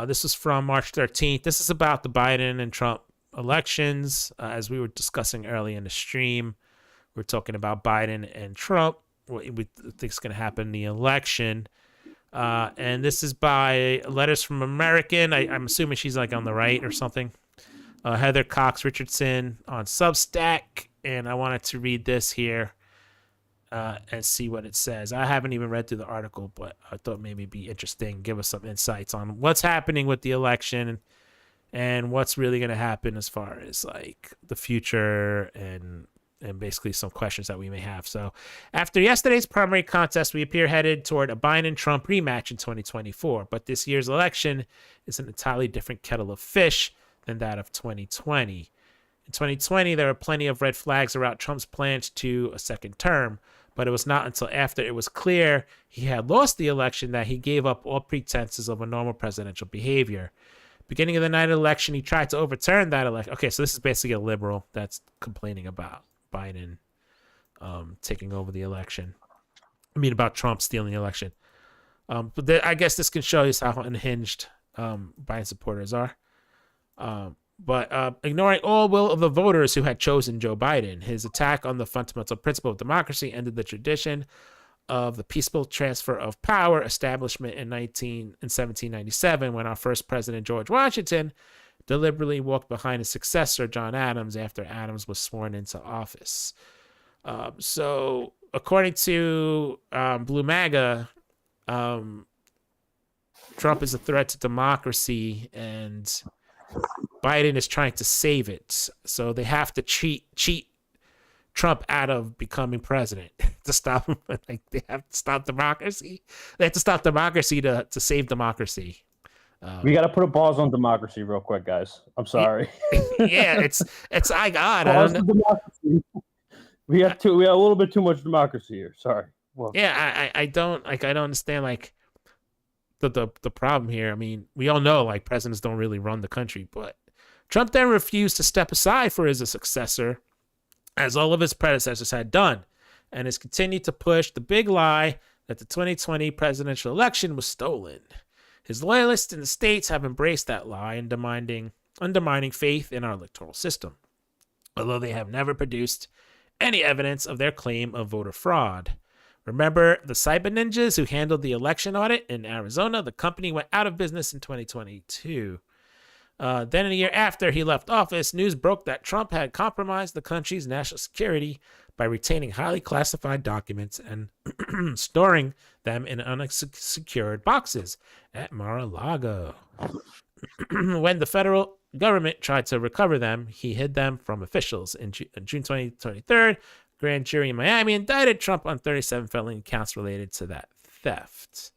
This is from March 13th. This is about the Biden and Trump elections. As we were discussing early in the stream, we're talking about Biden and Trump, what we think is going to happen in the election. And this is by Letters from American. I'm assuming she's like on the right or something. Heather Cox Richardson on Substack. And I wanted to read this here and see what it says. I haven't even read through the article, but I thought maybe it'd be interesting. Give us some insights on what's happening with the election and what's really going to happen as far as like the future and basically some questions that we may have. So after yesterday's primary contest, we appear headed toward a Biden-Trump rematch in 2024. But this year's election is an entirely different kettle of fish than that of 2020. In 2020, there were plenty of red flags around Trump's plans to a second term, but it was not until after it was clear he had lost the election that he gave up all pretenses of a normal presidential behavior. Beginning of the night of the election, he tried to overturn that election. Okay, so this is basically a liberal that's complaining about Biden taking over the election. I mean, about Trump stealing the election. But I guess this can show you how unhinged Biden supporters are. But ignoring all will of the voters who had chosen Joe Biden, his attack on the fundamental principle of democracy ended the tradition of the peaceful transfer of power establishment in 1797, when our first president, George Washington, deliberately walked behind his successor, John Adams, after Adams was sworn into office. So, according to Blue MAGA, Trump is a threat to democracy, and Biden is trying to save it. So they have to cheat Trump out of becoming president to stop him. Like, they have to stop democracy. They have to stop democracy to save democracy. We got to put a pause on democracy real quick, guys. I'm sorry. Yeah, it's I God. Pause on democracy. We have a little bit too much democracy here. Sorry. Well, yeah, I don't understand like the problem here. I mean, we all know like presidents don't really run the country, but Trump then refused to step aside for his successor, as all of his predecessors had done, and has continued to push the big lie that the 2020 presidential election was stolen. His loyalists in the states have embraced that lie, undermining faith in our electoral system, although they have never produced any evidence of their claim of voter fraud. Remember the cyber ninjas who handled the election audit in Arizona? The company went out of business in 2022. Then a year after he left office, news broke that Trump had compromised the country's national security by retaining highly classified documents and storing them in unsecured boxes at Mar-a-Lago. When the federal government tried to recover them, he hid them from officials. In June 2023, a grand jury in Miami indicted Trump on 37 felony counts related to that theft.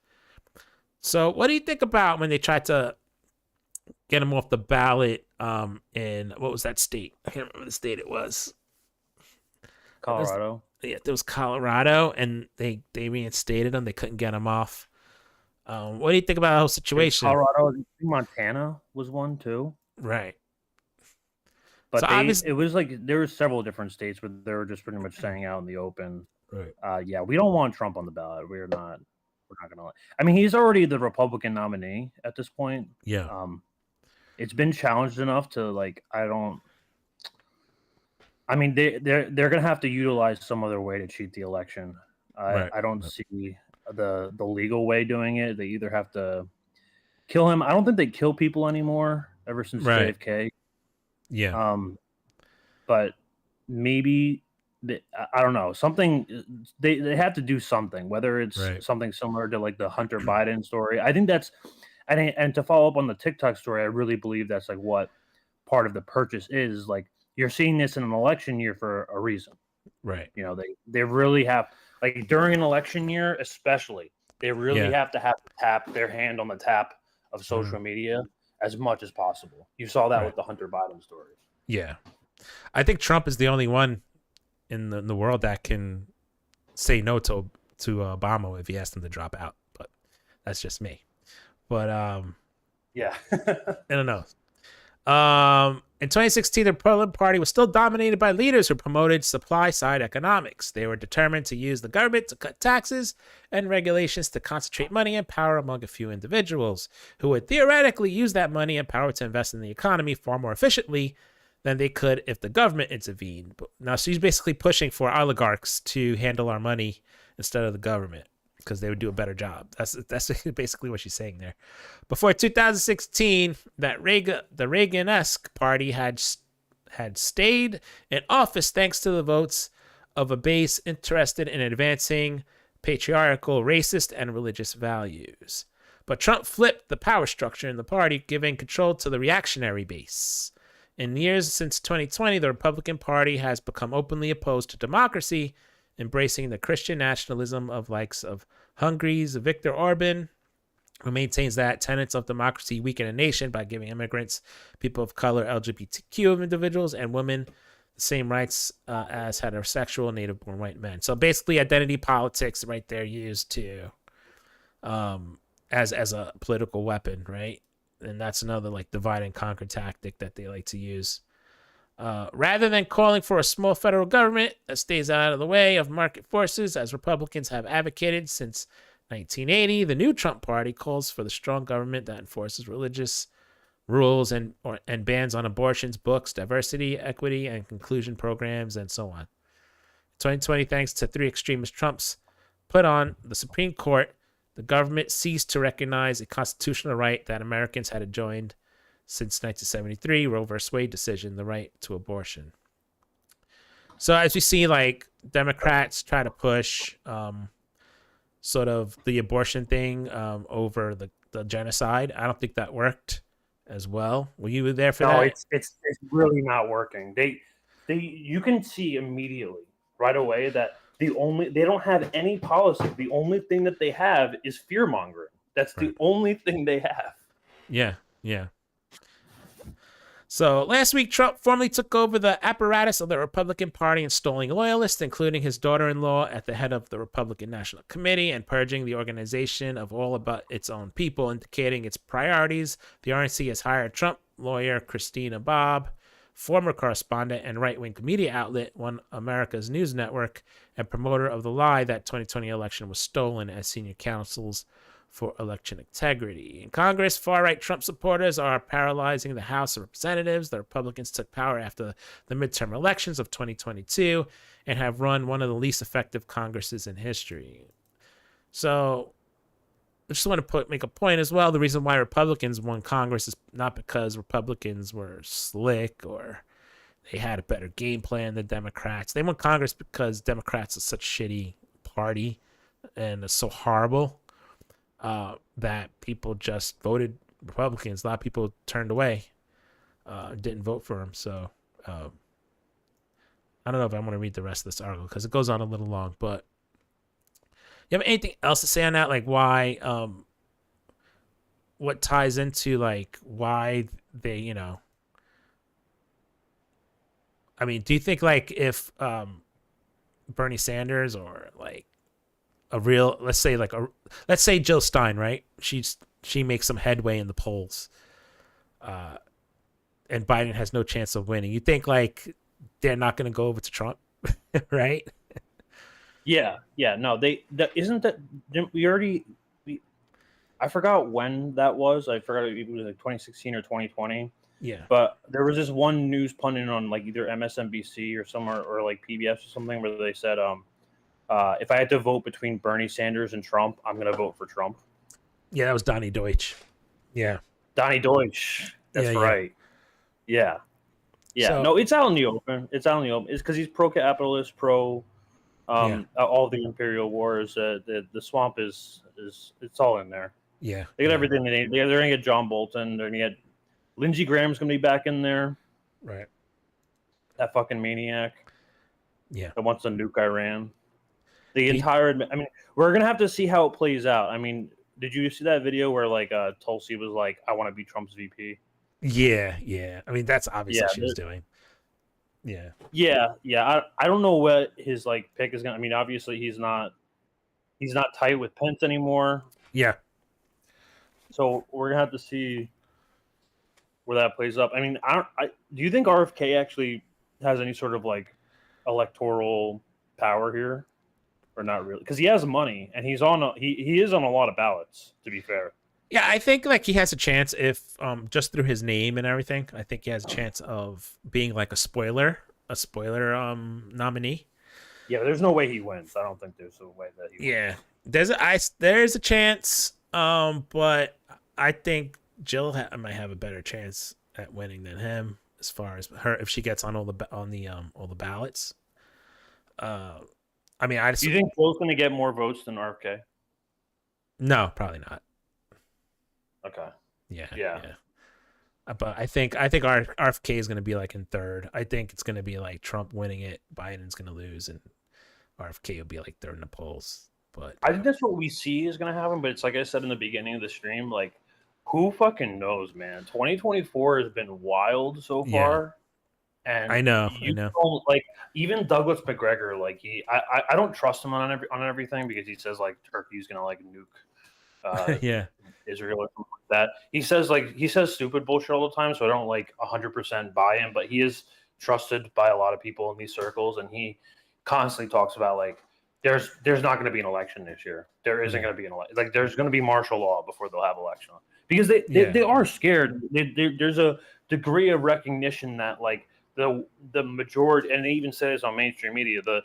So what do you think about when they tried to get him off the ballot in, what was that state? I can't remember the state it was. Colorado. There was Colorado, and they reinstated him. They couldn't get him off. What do you think about the whole situation? Colorado, Montana was one too. Right. But So it was like there were several different states where they were just pretty much staying out in the open. Right. Yeah, we don't want Trump on the ballot. We're not gonna. I mean, he's already the Republican nominee at this point. Yeah. It's been challenged enough to like. I mean, they're gonna have to utilize some other way to cheat the election. I don't see the legal way doing it. They either have to kill him. I don't think they kill people anymore ever since JFK. Yeah. But maybe I don't know, something they have to do something, whether it's something similar to like the Hunter Biden story. I think that's and to follow up on the TikTok story, I really believe that's like what part of the purchase is. Like, you're seeing this in an election year for a reason. Right. You know, they really have, like, during an election year, especially, they really have to tap their hand on the tap of social media as much as possible. You saw that with the Hunter Biden story. Yeah. I think Trump is the only one in the world that can say no to Obama if he asked him to drop out. But that's just me. But yeah. I don't know. In 2016, the Republican Party was still dominated by leaders who promoted supply-side economics. They were determined to use the government to cut taxes and regulations to concentrate money and power among a few individuals who would theoretically use that money and power to invest in the economy far more efficiently than they could if the government intervened. But now she's basically pushing for oligarchs to handle our money instead of the government, because they would do a better job. That's basically what she's saying there. Before 2016, the Reagan-esque party had stayed in office thanks to the votes of a base interested in advancing patriarchal, racist, and religious values. But Trump flipped the power structure in the party, giving control to the reactionary base. In years since 2020, the Republican Party has become openly opposed to democracy, embracing the Christian nationalism of likes of Hungary's Viktor Orban, who maintains that tenets of democracy weaken a nation by giving immigrants, people of color, LGBTQ individuals, and women the same rights as heterosexual native-born white men. So basically, identity politics right there used to as a political weapon, right? And that's another like divide and conquer tactic that they like to use. Rather than calling for a small federal government that stays out of the way of market forces, as Republicans have advocated since 1980, the new Trump party calls for the strong government that enforces religious rules and bans on abortions, books, diversity, equity, and inclusion programs, and so on. 2020, thanks to 3 extremist Trumps put on the Supreme Court, the government ceased to recognize a constitutional right that Americans had enjoyed since 1973 Roe v. Wade decision, the right to abortion. So as we see, like, Democrats try to push sort of the abortion thing over the genocide. I don't think that worked as well. Were you there for that? No, it's really not working. You can see immediately right away that they don't have any policy. The only thing that they have is fear mongering. That's the only thing they have. Yeah. So last week, Trump formally took over the apparatus of the Republican Party, installing loyalists, including his daughter-in-law, at the head of the Republican National Committee and purging the organization of all about its own people, indicating its priorities. The RNC has hired Trump lawyer Christina Bobb, former correspondent and right-wing media outlet One America's News Network, and promoter of the lie that 2020 election was stolen, as senior counsels for election integrity. In Congress, far-right Trump supporters are paralyzing the House of Representatives. The Republicans took power after the midterm elections of 2022 and have run one of the least effective Congresses in history. So I just want to make a point as well. The reason why Republicans won Congress is not because Republicans were slick or they had a better game plan than Democrats. They won Congress because Democrats are such a shitty party and are so horrible that people just voted Republicans. A lot of people turned away, didn't vote for them. So I don't know if I want to read the rest of this article because it goes on a little long. But you have anything else to say on that? Like why, what ties into like why they, I mean, do you think like if Bernie Sanders or like a real, let's say Jill Stein, right? She makes some headway in the polls, and Biden has no chance of winning. You think like they're not going to go over to Trump, right? Yeah. No, I forgot when that was. I forgot if it was like 2016 or 2020. Yeah. But there was this one news pundit on like either MSNBC or somewhere or like PBS or something where they said, if I had to vote between Bernie Sanders and Trump, I'm going to vote for Trump. Yeah, that was Donnie Deutsch. Yeah. Donnie Deutsch. That's Yeah, right. Yeah. So- No, it's out in the open. It's because he's pro-capitalist, pro all the imperial wars. The swamp is it's all in there. Yeah. They got everything they need. They're going to get John Bolton. They're going to get Lindsey Graham's going to be back in there. Right. That fucking maniac. Yeah. That wants to nuke Iran. We're going to have to see how it plays out. I mean, did you see that video where like Tulsi was like, I want to be Trump's VP? Yeah. I mean, that's obviously what she was doing. Yeah. I don't know what his like pick is going to, I mean, obviously he's not tight with Pence anymore. Yeah. So we're going to have to see where that plays up. I mean, do you think RFK actually has any sort of like electoral power here? Or not really, because he has money and he is on a lot of ballots, to be fair. Yeah, I think like he has a chance if just through his name and everything. I think he has a chance of being like a spoiler nominee. Yeah, there's no way he wins. I don't think there's a way that he wins. Yeah, there's a chance, but I think Jill might have a better chance at winning than him as far as her if she gets on all the ballots. I mean, Do you think Jill's going to get more votes than RFK? No, probably not. Okay. Yeah. But I think RFK is going to be like in third. I think it's going to be like Trump winning it, Biden's going to lose, and RFK will be like third in the polls. But I think that's what we see is going to happen. But it's like I said in the beginning of the stream, like who fucking knows, man? 2024 has been wild so far. And I know. Like even Douglas McGregor, like I don't trust him on everything because he says like Turkey's gonna like nuke Israel or something like that. He says stupid bullshit all the time, so I don't like 100% buy him. But he is trusted by a lot of people in these circles, and he constantly talks about like there's not going to be an election this year. There isn't going to be an election. Like there's going to be martial law before they'll have election because they are scared. There's a degree of recognition that like. The majority, and they even say this on mainstream media, the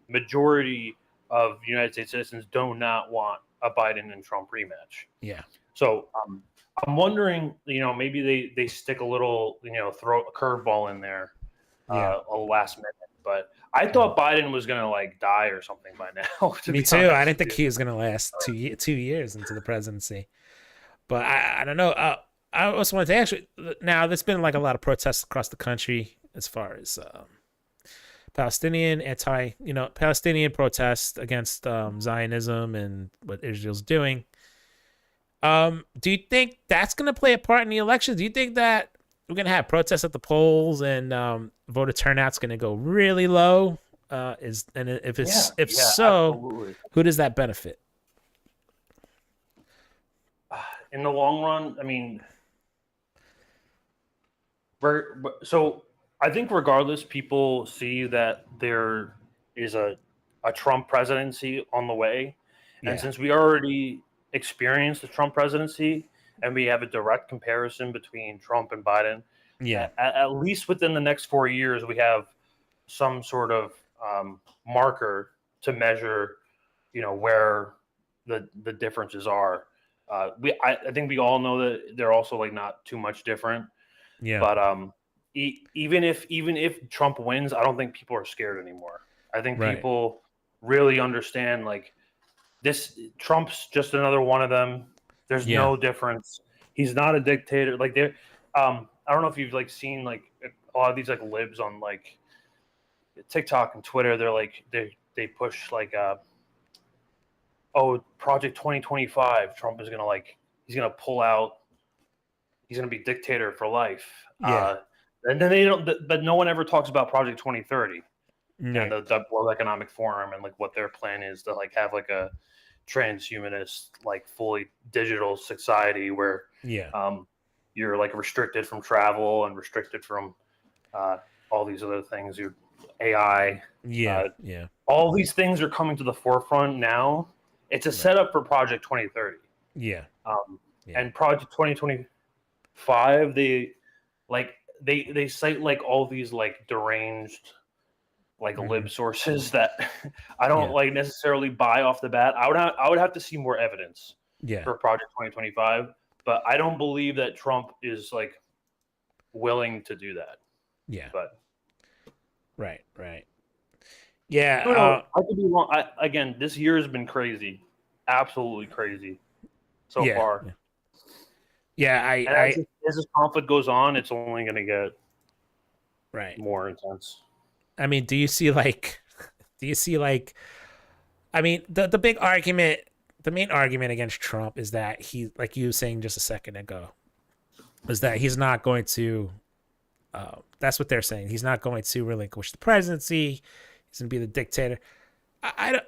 majority of United States citizens do not want a Biden and Trump rematch. Yeah. So I'm wondering, maybe they stick a little, throw a curveball in there, a last minute. But I thought Biden was gonna like die or something by now. Me too. I didn't think he was gonna last 2 years into the presidency. But I don't know. I also wanted to actually now there's been like a lot of protests across the country as far as Palestinian protests against Zionism and what Israel's doing. Do you think that's going to play a part in the election? Do you think that we're going to have protests at the polls and voter turnout's going to go really low? If so, absolutely. who does that benefit? In the long run, I mean, so I think regardless, people see that there is a Trump presidency on the way, and since we already experienced the Trump presidency and we have a direct comparison between Trump and Biden, at least within the next 4 years, we have some sort of marker to measure, where the differences are. I think we all know that they're also like not too much different. Yeah. But even if Trump wins, I don't think people are scared anymore. I think people really understand like this. Trump's just another one of them. There's no difference. He's not a dictator. Like I don't know if you've like seen like a lot of these like libs on like TikTok and Twitter. They're like they push like Project 2025. Trump is he's gonna pull out. He's gonna be dictator for life. Yeah. And then they don't. But no one ever talks about Project 2030 No. and the World Economic Forum and like what their plan is to like have like a transhumanist like fully digital society where you're like restricted from travel and restricted from all these other things. Your AI. All these things are coming to the forefront now. It's a setup for Project 2030. Yeah. And Project 2025, they cite like all these like deranged like lib sources that I don't like necessarily buy off the bat. I would have to see more evidence for Project 2025, but I don't believe that Trump is like willing to do that. Yeah. But right. Yeah. I could be wrong. Again, this year has been crazy, absolutely crazy so far. Yeah, as this conflict goes on, it's only going to get more intense. I mean, do you see like, I mean, the big argument, the main argument against Trump is that he, like you were saying just a second ago, is that he's not going to, that's what they're saying. He's not going to relinquish the presidency. He's going to be the dictator. I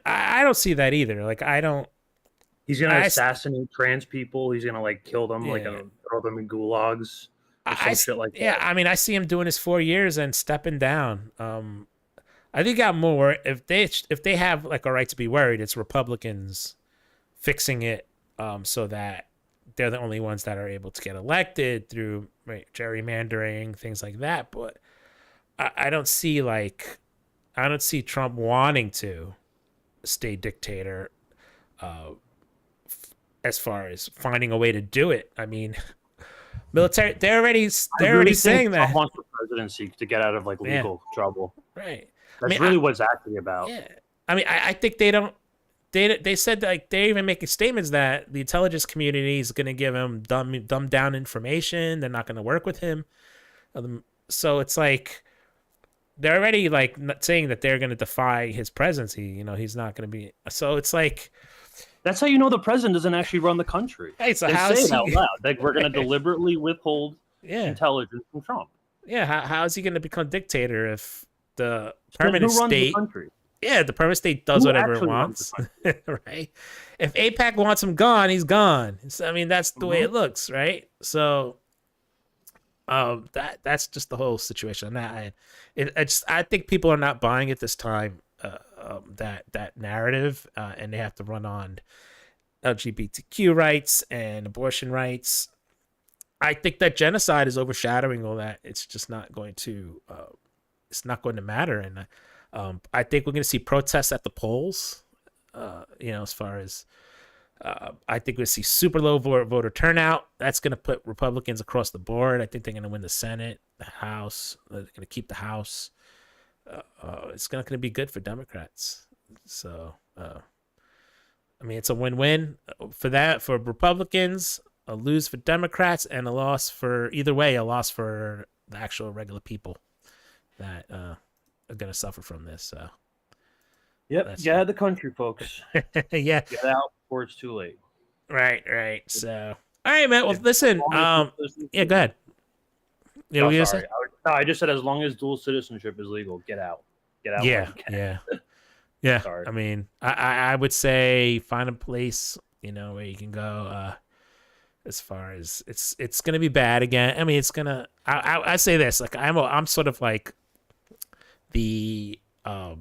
don't see that either. Like, He's gonna assassinate trans people. He's gonna like kill them, like throw them in gulags, or some shit like that. Yeah, I mean, I see him doing his 4 years and stepping down. I think I'm more if they have like a right to be worried, it's Republicans fixing it so that they're the only ones that are able to get elected through gerrymandering, things like that. But I don't see Trump wanting to stay dictator. As far as finding a way to do it, I mean, military. They're already saying that Trump wants the presidency to get out of like legal trouble. Right. That's really what it's actually about. Yeah. I mean, I think they don't. They said like they're even making statements that the intelligence community is going to give him dumbed down information. They're not going to work with him. So it's like they're already like saying that they're going to defy his presidency. He's not going to be. So it's like. That's how you know the president doesn't actually run the country. Hey, so they how say is it out loud. Like we're going to deliberately withhold intelligence from Trump. Yeah, how is he going to become dictator if the permanent state? The permanent state does whatever it wants, right? If AIPAC wants him gone, he's gone. So, I mean, that's the way it looks, right? So, that's just the whole situation. I think people are not buying it this time. That narrative, and they have to run on LGBTQ rights and abortion rights. I think that genocide is overshadowing all that. It's just not going to. It's not going to matter, and I think we're going to see protests at the polls. As far as I think we'll see super low voter turnout. That's going to put Republicans across the board. I think they're going to win the Senate, the House. They're going to keep the House. It's not going to be good for Democrats. So, I mean, it's a win-win for Republicans, a lose for Democrats, and a loss for either way, a loss for the actual regular people that are going to suffer from this. So, yep, get out of the country, folks. Yeah, get out before it's too late. Right. So, all right, man. Well, listen. Yeah, go ahead. Yeah, no, sorry. I just said as long as dual citizenship is legal, get out. Get out. Yeah. Sorry. I mean, I would say find a place, where you can go. As far as it's gonna be bad again. I mean, it's gonna. I say this, like I'm sort of like the I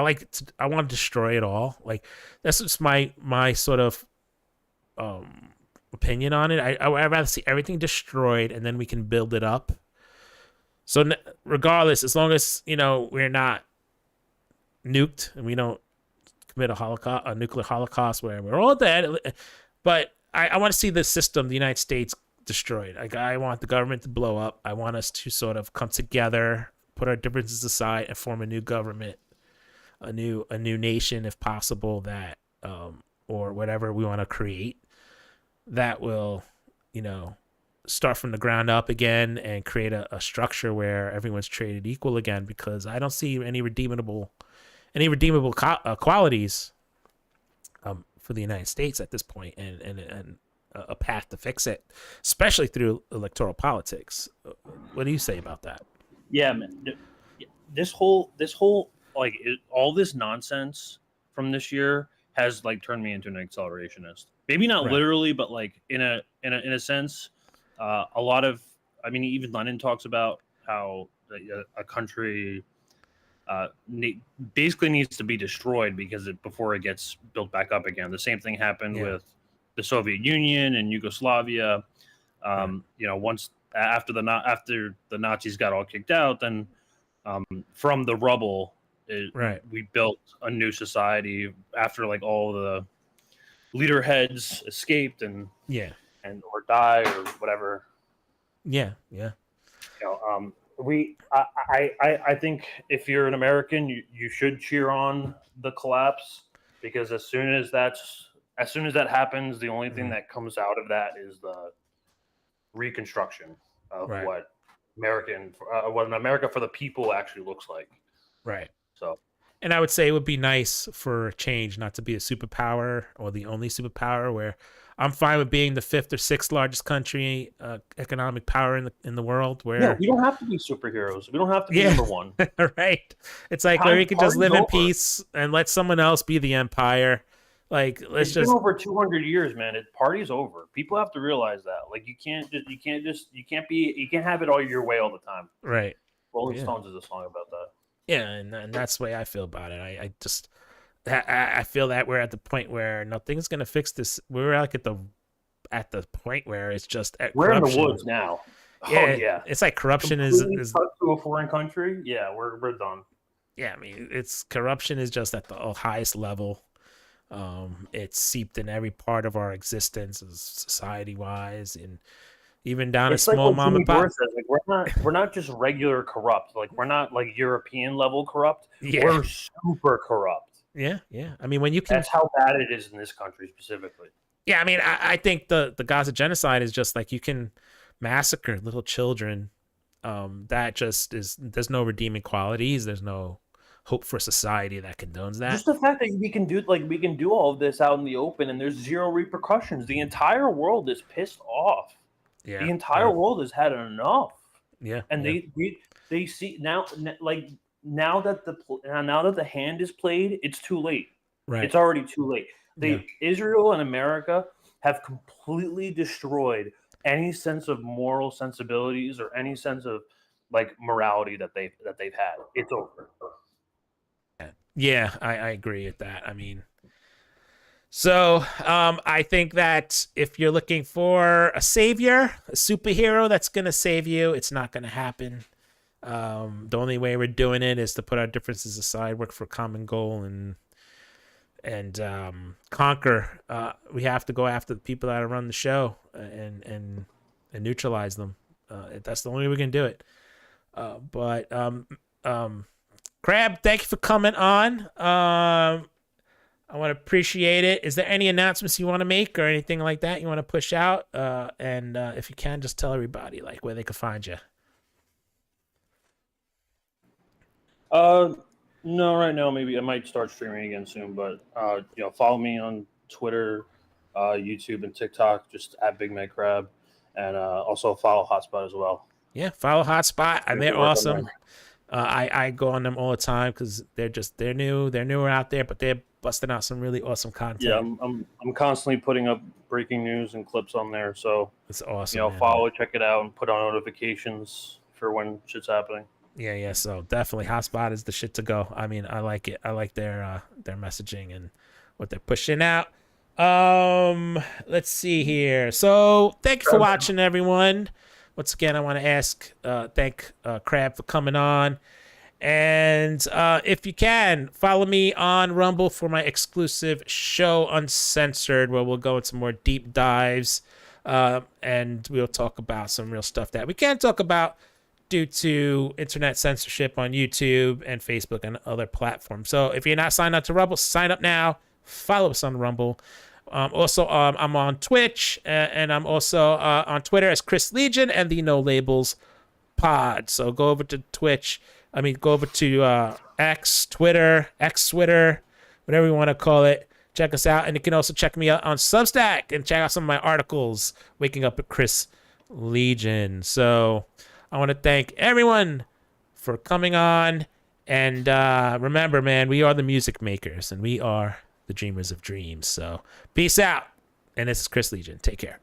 want to destroy it all. Like that's just my sort of opinion on it. I'd rather see everything destroyed and then we can build it up. So regardless, as long as we're not nuked and we don't commit a nuclear holocaust where we're all dead, but I want to see the system, the United States, destroyed. Like I want the government to blow up. I want us to sort of come together, put our differences aside, and form a new government, a new nation, if possible, that or whatever we want to create, that will, start from the ground up again and create a structure where everyone's treated equal again. Because I don't see any redeemable qualities for the United States at this point, and a path to fix it, especially through electoral politics. What do you say about that? Yeah, man. This whole like all this nonsense from this year has like turned me into an accelerationist. Maybe not literally, but like in a sense. A lot of, I mean, even Lenin talks about how a country basically needs to be destroyed before it gets built back up again. The same thing happened with the Soviet Union and Yugoslavia. Once after the Nazis got all kicked out, then from the rubble, we built a new society after like all the leader heads escaped and or die or whatever. I think if you're an American, you should cheer on the collapse, because as soon as that happens, the only thing that comes out of that is the reconstruction of what an America for the people actually looks like. Right. So. And I would say it would be nice for a change not to be a superpower or the only superpower, where I'm fine with being the 5th or 6th largest country, economic power in the world. Where we don't have to be superheroes. We don't have to be number one. Right. It's like where we can just live in peace and let someone else be the empire. Like it's been over 200 years, man. Party's over. People have to realize that. Like you can't have it all your way all the time. Right. Rolling Stones is a song about that. Yeah, and that's the way I feel about it. I feel that we're at the point where nothing's gonna fix this. We're like at the point where it's just we're in the woods now. Yeah, it's like corruption is cut to a foreign country. Yeah, we're done. Yeah, I mean, corruption is just at the highest level. It's seeped in every part of our existence, society wise, and even down to small mom and pop. Like we're not just regular corrupt. Like we're not like European level corrupt. Yeah. We're super corrupt. Yeah. I mean, when you can. That's how bad it is in this country specifically. Yeah, I mean, I think the Gaza genocide is just like you can massacre little children. That just is. There's no redeeming qualities. There's no hope for a society that condones that. Just the fact that we can do all of this out in the open and there's zero repercussions. The entire world is pissed off. Yeah, the entire world has had enough. Yeah, and they see now, like now that the hand is played, it's too late. Right, it's already too late. Israel and America have completely destroyed any sense of moral sensibilities or any sense of like morality that they've had. It's over. Yeah, I agree with that. I mean. So I think that if you're looking for a savior, a superhero that's going to save you, it's not going to happen. The only way we're doing it is to put our differences aside, work for a common goal, and conquer. We have to go after the people that run the show and neutralize them. That's the only way we can do it. Crab, thank you for coming on. I want to appreciate it. Is there any announcements you want to make or anything like that you want to push out? And if you can, just tell everybody like where they can find you. No, right now maybe I might start streaming again soon, but follow me on Twitter, YouTube, and TikTok, just at Bigmadcrab, and also follow Hotspot as well. Yeah, follow Hotspot, and they're awesome. I go on them all the time because they're newer out there, but they're busting out some really awesome content. Yeah, I'm constantly putting up breaking news and clips on there, so it's awesome. Follow it, check it out, and put on notifications for when shit's happening. Yeah. So definitely, Hotspot is the shit to go. I mean, I like it. I like their messaging and what they're pushing out. Let's see here. So thank you for watching, everyone. Once again, I want to thank Crab for coming on. And if you can, follow me on Rumble for my exclusive show, Uncensored, where we'll go into more deep dives. And we'll talk about some real stuff that we can't talk about due to internet censorship on YouTube and Facebook and other platforms. So if you're not signed up to Rumble, sign up now. Follow us on Rumble. Also, I'm on Twitch, and I'm also on Twitter as Kris Legion and the No Labels Pod. So go over to Twitch. Go over to X Twitter, whatever you want to call it. Check us out. And you can also check me out on Substack and check out some of my articles, Waking Up with Kris Legion. So I want to thank everyone for coming on. And remember, man, we are the music makers, and we are the dreamers of dreams. So peace out. And this is Kris Legion. Take care.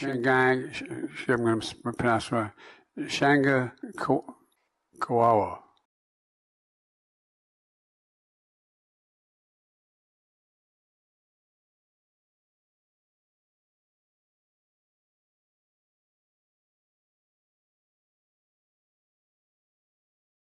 I'm going to pronounce Shanga Kawawa.